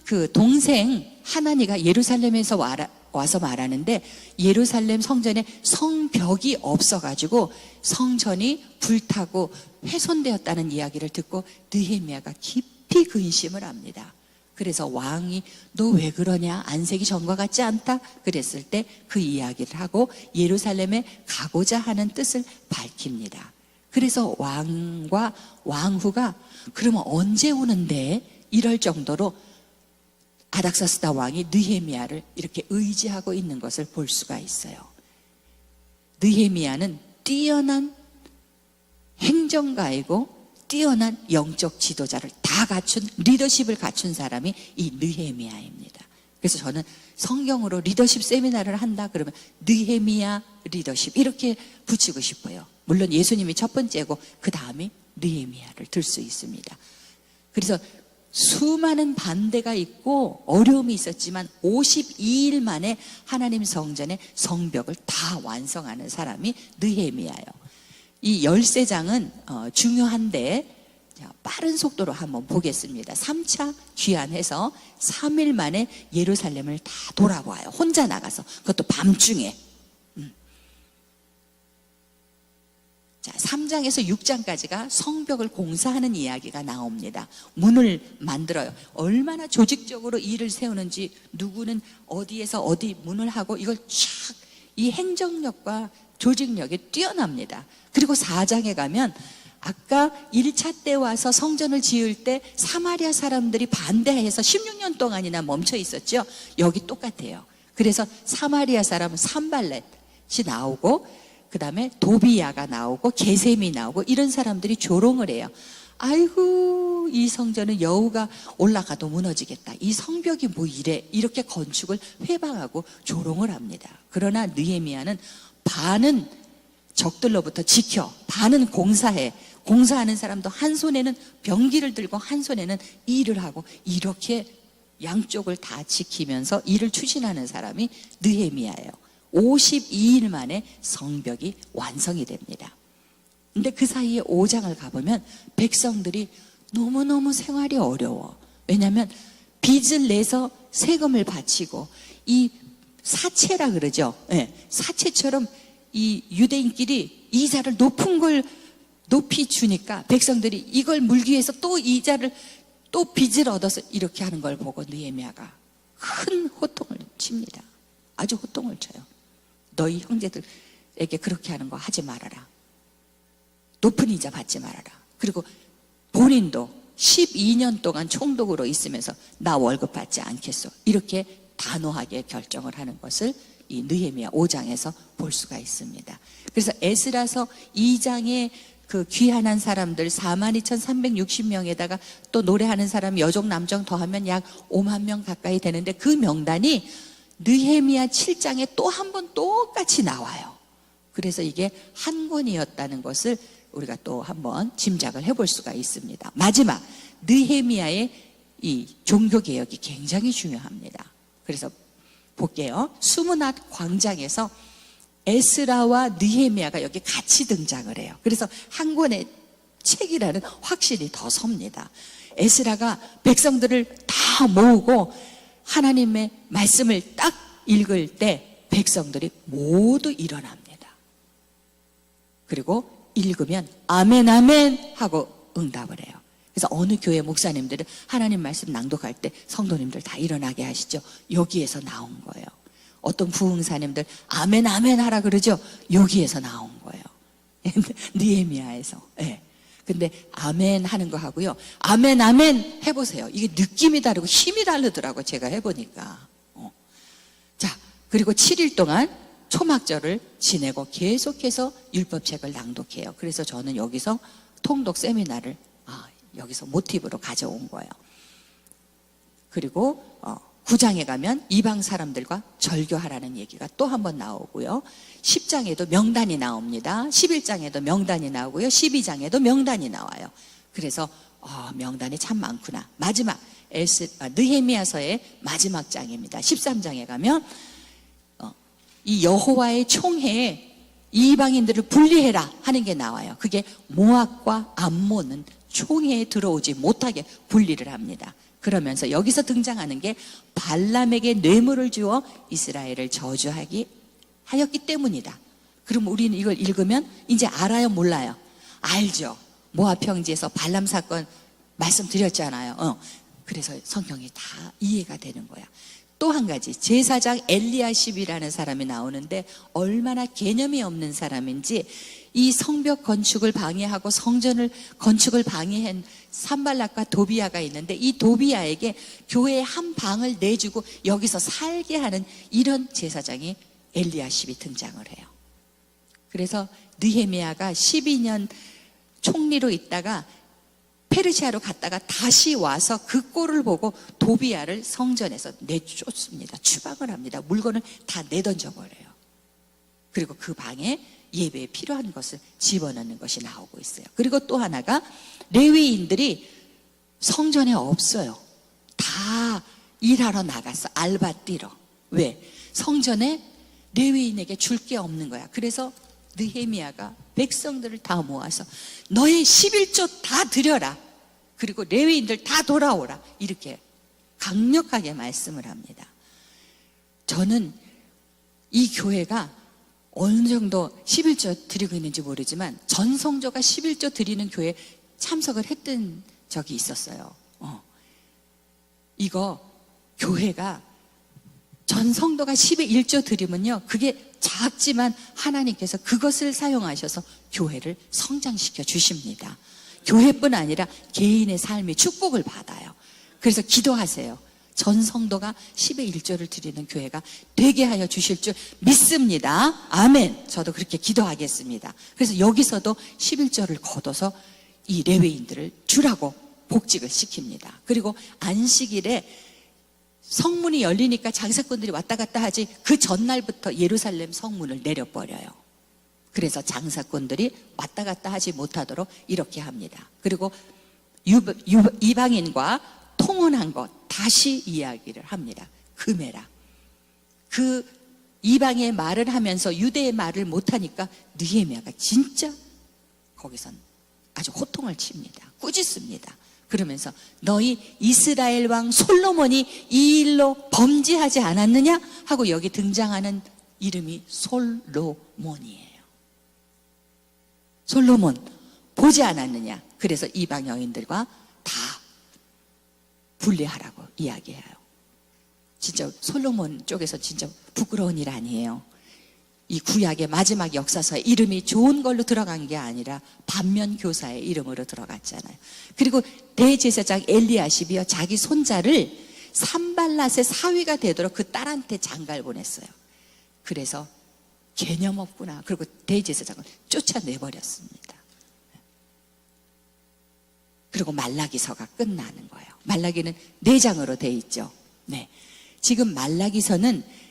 그 동생 하나니가 예루살렘에서 와서 말하는데 예루살렘 성전에 성벽이 없어가지고 성전이 불타고 훼손되었다는 이야기를 듣고 느헤미야가 깊이 근심을 합니다. 그래서 왕이 너 왜 그러냐? 안색이 전과 같지 않다? 그랬을 때 그 이야기를 하고 예루살렘에 가고자 하는 뜻을 밝힙니다. 그래서 왕과 왕후가 그러면 언제 오는데? 이럴 정도로 아닥사스다 왕이 느헤미야를 이렇게 의지하고 있는 것을 볼 수가 있어요. 느헤미야는 뛰어난 행정가이고 뛰어난 영적 지도자를 다 갖춘, 리더십을 갖춘 사람이 이 느헤미야입니다. 그래서 저는 성경으로 리더십 세미나를 한다 그러면 느헤미야 리더십 이렇게 붙이고 싶어요. 물론 예수님이 첫 번째고 그 다음에 느헤미야를 들 수 있습니다. 그래서 수많은 반대가 있고 어려움이 있었지만 52일 만에 하나님 성전의 성벽을 다 완성하는 사람이 느헤미야예요. 이 13장은 중요한데 빠른 속도로 한번 보겠습니다. 3차 귀환해서 3일 만에 예루살렘을 다 돌아와요. 혼자 나가서. 그것도 밤중에. 자, 3장에서 6장까지가 성벽을 공사하는 이야기가 나옵니다. 문을 만들어요. 얼마나 조직적으로 일을 세우는지, 누구는 어디에서 어디 문을 하고 이걸 쫙, 이 행정력과 조직력이 뛰어납니다. 그리고 4장에 가면 아까 1차 때 와서 성전을 지을 때 사마리아 사람들이 반대해서 16년 동안이나 멈춰 있었죠. 여기 똑같아요. 그래서 사마리아 사람은 산발렛이 나오고 그 다음에 도비야가 나오고 게셈이 나오고 이런 사람들이 조롱을 해요. 아이고 이 성전은 여우가 올라가도 무너지겠다. 이 성벽이 뭐 이래. 이렇게 건축을 회방하고 조롱을 합니다. 그러나 느헤미야는 반은 적들로부터 지켜, 반은 공사해. 공사하는 사람도 한 손에는 병기를 들고 한 손에는 일을 하고 이렇게 양쪽을 다 지키면서 일을 추진하는 사람이 느헤미야예요. 52일 만에 성벽이 완성이 됩니다. 근데 그 사이에 5장을 가보면 백성들이 너무너무 생활이 어려워. 왜냐하면 빚을 내서 세금을 바치고 이 사채라 그러죠. 네, 사채처럼 이 유대인끼리 이자를 높은 걸 높이 주니까 백성들이 이걸 물기 위해서 또 이자를 또 빚을 얻어서 이렇게 하는 걸 보고 느헤미야가 큰 호통을 칩니다. 아주 호통을 쳐요. 너희 형제들에게 그렇게 하는 거 하지 말아라. 높은 이자 받지 말아라. 그리고 본인도 12년 동안 총독으로 있으면서 나 월급 받지 않겠어. 이렇게 단호하게 결정을 하는 것을 이 느헤미야 5장에서 볼 수가 있습니다. 그래서 에스라서 2장에 그 귀환한 사람들 42,360명에다가 또 노래하는 사람 여종 남종 더하면 약 5만 명 가까이 되는데 그 명단이 느헤미야 7장에 또 한 번 똑같이 나와요. 그래서 이게 한 권이었다는 것을 우리가 또 한번 짐작을 해볼 수가 있습니다. 마지막 느헤미야의 이 종교개혁이 굉장히 중요합니다. 그래서 볼게요. 수문학 광장에서 에스라와 느헤미야가 여기 같이 등장을 해요. 그래서 한 권의 책이라는 확실히 더 섭니다. 에스라가 백성들을 다 모으고 하나님의 말씀을 딱 읽을 때 백성들이 모두 일어납니다. 그리고 읽으면 아멘 아멘 하고 응답을 해요. 그래서 어느 교회 목사님들은 하나님 말씀 낭독할 때 성도님들 다 일어나게 하시죠. 여기에서 나온 거예요. 어떤 부흥사님들 아멘 아멘 하라 그러죠. 여기에서 나온 거예요. 느헤미야에서. 네. 근데 아멘 하는 거 하고요. 아멘 아멘 해보세요. 이게 느낌이 다르고 힘이 다르더라고 제가 해보니까. 자, 그리고 7일 동안 초막절을 지내고 계속해서 율법책을 낭독해요. 그래서 저는 여기서 통독 세미나를 여기서 모티브로 가져온 거예요. 그리고 9장에 가면 이방 사람들과 절교하라는 얘기가 또 한 번 나오고요. 10장에도 명단이 나옵니다. 11장에도 명단이 나오고요. 12장에도 명단이 나와요. 그래서 명단이 참 많구나. 마지막 느헤미야서의 마지막 장입니다. 13장에 가면 이 여호와의 총회에 이방인들을 분리해라 하는 게 나와요. 그게 모압과 암몬은 총회에 들어오지 못하게 분리를 합니다. 그러면서 여기서 등장하는 게 발람에게 뇌물을 주어 이스라엘을 저주하기 하였기 때문이다. 그럼 우리는 이걸 읽으면 이제 알아요, 몰라요? 알죠. 모압 평지에서 발람 사건 말씀드렸잖아요. 그래서 성경이 다 이해가 되는 거야. 또 한 가지, 제사장 엘리야십이라는 사람이 나오는데 얼마나 개념이 없는 사람인지, 이 성벽 건축을 방해하고 성전을 건축을 방해한 산발락과 도비야가 있는데, 이 도비야에게 교회의 한 방을 내주고 여기서 살게 하는 이런 제사장이 엘리야십이 등장을 해요. 그래서 느헤미야가 12년 총리로 있다가 페르시아로 갔다가 다시 와서 그 꼴을 보고 도비야를 성전에서 내쫓습니다. 추방을 합니다. 물건을 다 내던져버려요. 그리고 그 방에 예배에 필요한 것을 집어넣는 것이 나오고 있어요. 그리고 또 하나가, 레위인들이 성전에 없어요. 다 일하러 나갔어. 알바 뛰러. 왜? 성전에 레위인에게 줄 게 없는 거야. 그래서 느헤미야가 백성들을 다 모아서 너의 11조 다 드려라. 그리고 레위인들 다 돌아오라. 이렇게 강력하게 말씀을 합니다. 저는 이 교회가 어느 정도 11조 드리고 있는지 모르지만 전성조가 11조 드리는 교회에 참석을 했던 적이 있었어요. 이거 교회가 전성도가 11조 드리면요, 그게 작지만 하나님께서 그것을 사용하셔서 교회를 성장시켜 주십니다. 교회뿐 아니라 개인의 삶이 축복을 받아요. 그래서 기도하세요. 전성도가 10의 1조를 드리는 교회가 되게 하여 주실 줄 믿습니다. 아멘. 저도 그렇게 기도하겠습니다. 그래서 여기서도 11조를 걷어서 이 레위인들을 주라고 복직을 시킵니다. 그리고 안식일에 성문이 열리니까 장사꾼들이 왔다 갔다 하지, 그 전날부터 예루살렘 성문을 내려버려요. 그래서 장사꾼들이 왔다 갔다 하지 못하도록 이렇게 합니다. 그리고 이방인과 통혼한 것 다시 이야기를 합니다. 금해라. 그 이방의 말을 하면서 유대의 말을 못하니까 느헤미야가 진짜 거기선 아주 호통을 칩니다. 꾸짖습니다. 그러면서 너희 이스라엘 왕 솔로몬이 이 일로 범죄하지 않았느냐 하고 여기 등장하는 이름이 솔로몬이에요. 솔로몬 보지 않았느냐. 그래서 이방 여인들과 다 분리하라고 이야기해요. 진짜 솔로몬 쪽에서 진짜 부끄러운 일 아니에요. 이 구약의 마지막 역사서에 이름이 좋은 걸로 들어간 게 아니라 반면 교사의 이름으로 들어갔잖아요. 그리고 대제사장 엘리야십이요, 자기 손자를 산발랏의 사위가 되도록 그 딸한테 장가를 보냈어요. 그래서 개념 없구나. 그리고 대제사장을 쫓아내버렸습니다. 그리고 말라기서가 끝나는 거예요. 말라기는 4장으로 돼 있죠. 네. 지금 말라기서는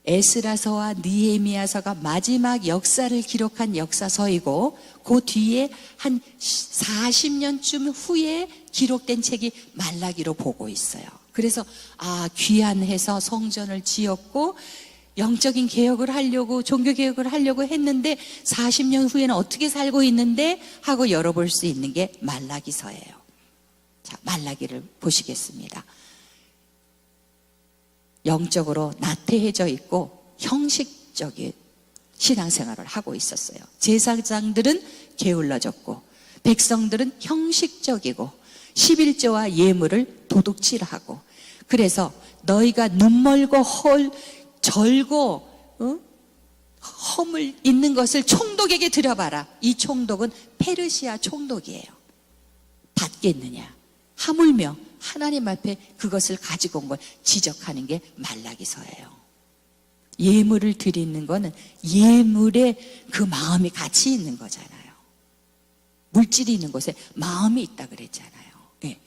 에스라서와 느헤미야서가 마지막 역사를 기록한 역사서이고, 그 뒤에 한 40년쯤 후에 기록된 책이 말라기로 보고 있어요. 그래서 귀환해서 성전을 지었고 영적인 개혁을 하려고, 종교 개혁을 하려고 했는데 40년 후에는 어떻게 살고 있는데 하고 열어볼 수 있는 게 말라기서예요. 자, 말라기를 보시겠습니다. 영적으로 나태해져 있고 형식적인 신앙생활을 하고 있었어요. 제사장들은 게을러졌고 백성들은 형식적이고 11조와 예물을 도둑질하고, 그래서 너희가 눈멀고 절고 허물 있는 것을 총독에게 드려봐라. 이 총독은 페르시아 총독이에요. 받겠느냐. 하물며 하나님 앞에 그것을 가지고 온 걸 지적하는 게 말라기서예요. 예물을 드리는 거는 예물에 그 마음이 같이 있는 거잖아요. 물질이 있는 곳에 마음이 있다 그랬잖아요. 네.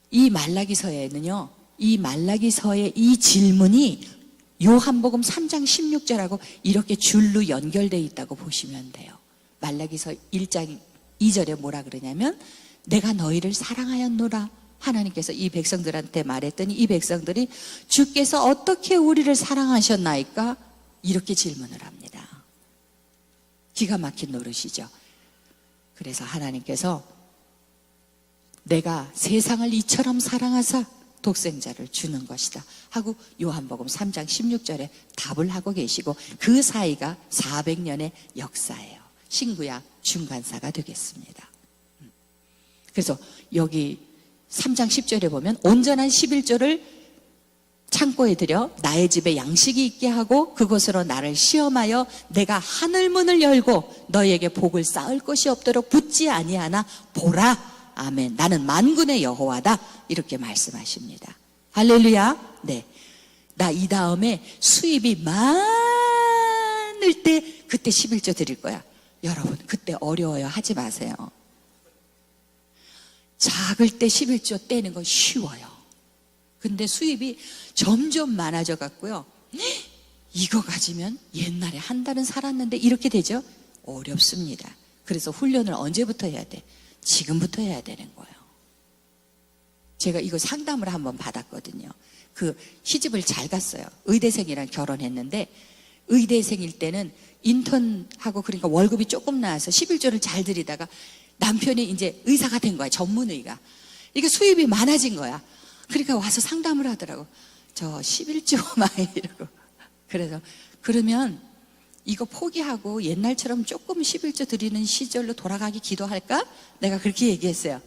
이 말라기서에는요, 이 말라기서의 이 질문이 요한복음 3장 16절하고 이렇게 줄로 연결되어 있다고 보시면 돼요. 말라기서 1장 2절에 뭐라 그러냐면, 내가 너희를 사랑하였노라. 하나님께서 이 백성들한테 말했더니 이 백성들이 주께서 어떻게 우리를 사랑하셨나이까? 이렇게 질문을 합니다. 기가 막힌 노릇이죠. 그래서 하나님께서 내가 세상을 이처럼 사랑하사 독생자를 주는 것이다 하고 요한복음 3장 16절에 답을 하고 계시고, 그 사이가 400년의 역사예요. 신구약 중간사가 되겠습니다. 그래서 여기 3장 10절에 보면 온전한 11조를 창고에 들여 나의 집에 양식이 있게 하고 그곳으로 나를 시험하여 내가 하늘문을 열고 너희에게 복을 쌓을 것이 없도록 붙지 아니하나 보라. 아멘. 나는 만군의 여호와다. 이렇게 말씀하십니다. 할렐루야. 네. 나 이 다음에 수입이 많을 때 그때 11조 드릴 거야. 여러분, 그때 어려워요. 하지 마세요. 작을 때 11조 떼는 건 쉬워요. 근데 수입이 점점 많아져 갖고요. 이거 가지면 옛날에 한 달은 살았는데 이렇게 되죠? 어렵습니다. 그래서 훈련을 언제부터 해야 돼? 지금부터 해야 되는 거예요. 제가 이거 상담을 한번 받았거든요. 그 시집을 잘 갔어요. 의대생이랑 결혼했는데, 의대생일 때는 인턴하고 그러니까 월급이 조금 나와서 11조를 잘 들이다가 남편이 이제 의사가 된 거야. 전문의가. 이게 수입이 많아진 거야. 그러니까 와서 상담을 하더라고. 저 11조 많이 이러고. 그래서 그러면 이거 포기하고 옛날처럼 조금 11조 드리는 시절로 돌아가기 기도할까? 내가 그렇게 얘기했어요.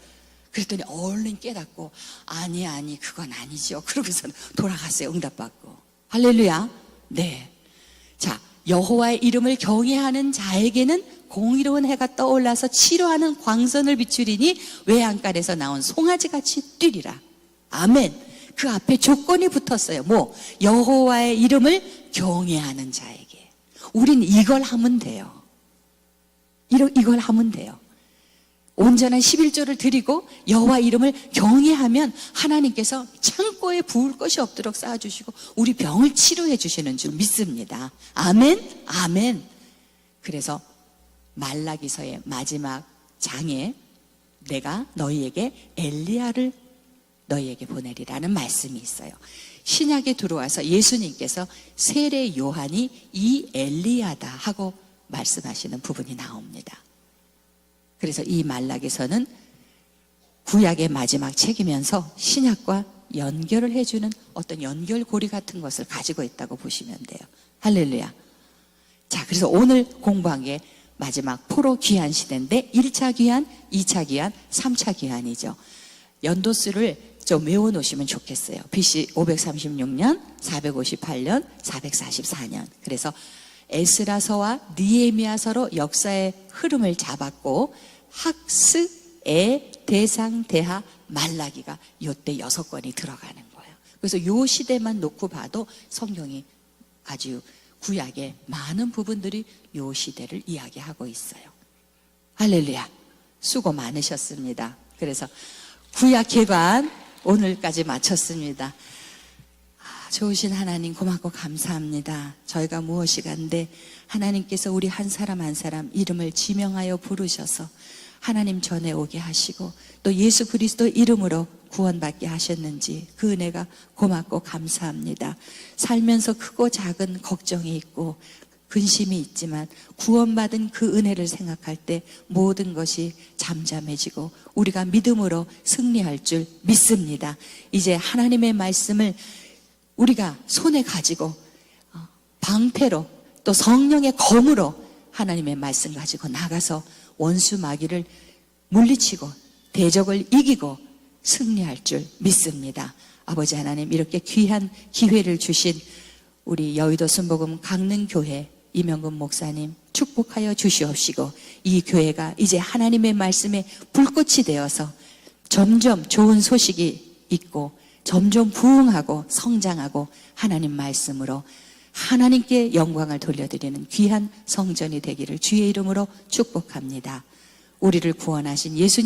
그랬더니 얼른 깨닫고 아니 그건 아니죠. 그러고서 돌아갔어요. 응답받고. 할렐루야. 네. 자, 여호와의 이름을 경외하는 자에게는 공의로운 해가 떠올라서 치료하는 광선을 비추리니 외양간에서 나온 송아지같이 뛰리라. 아멘. 그 앞에 조건이 붙었어요. 뭐? 여호와의 이름을 경외하는 자에게. 우린 이걸 하면 돼요. 이걸 하면 돼요. 온전한 11조를 드리고 여호와 이름을 경외하면 하나님께서 창고에 부을 것이 없도록 쌓아주시고 우리 병을 치료해 주시는 줄 믿습니다. 아멘. 아멘. 그래서 말라기서의 마지막 장에 내가 너희에게 엘리야를 너희에게 보내리라는 말씀이 있어요. 신약에 들어와서 예수님께서 세례 요한이 이 엘리야다 하고 말씀하시는 부분이 나옵니다. 그래서 이 말라기서는 구약의 마지막 책이면서 신약과 연결을 해주는 어떤 연결고리 같은 것을 가지고 있다고 보시면 돼요. 할렐루야. 자, 그래서 오늘 공부한 게 마지막 포로 귀환 시대인데 1차 귀환, 2차 귀환, 3차 귀환이죠. 연도수를 좀 외워놓으시면 좋겠어요. BC 536년, 458년, 444년. 그래서 에스라서와 느헤미야서로 역사의 흐름을 잡았고 학스의 대상, 대하, 말라기가 요때 6권이 들어가는 거예요. 그래서 요 시대만 놓고 봐도 성경이 아주 구약의 많은 부분들이 요 시대를 이야기하고 있어요. 할렐루야. 수고 많으셨습니다. 그래서 구약 개관 오늘까지 마쳤습니다. 좋으신 하나님 고맙고 감사합니다. 저희가 무엇이 간데 하나님께서 우리 한 사람 한 사람 이름을 지명하여 부르셔서 하나님 전에 오게 하시고 또 예수 그리스도 이름으로 구원받게 하셨는지 그 은혜가 고맙고 감사합니다. 살면서 크고 작은 걱정이 있고 근심이 있지만 구원받은 그 은혜를 생각할 때 모든 것이 잠잠해지고 우리가 믿음으로 승리할 줄 믿습니다. 이제 하나님의 말씀을 우리가 손에 가지고 방패로 또 성령의 검으로 하나님의 말씀 가지고 나가서 원수 마귀를 물리치고 대적을 이기고 승리할 줄 믿습니다. 아버지 하나님, 이렇게 귀한 기회를 주신 우리 여의도 순복음 강릉교회 이명근 목사님 축복하여 주시옵시고 이 교회가 이제 하나님의 말씀에 불꽃이 되어서 점점 좋은 소식이 있고 점점 부흥하고 성장하고 하나님 말씀으로 하나님께 영광을 돌려드리는 귀한 성전이 되기를 주의 이름으로 축복합니다. 우리를 구원하신 예수님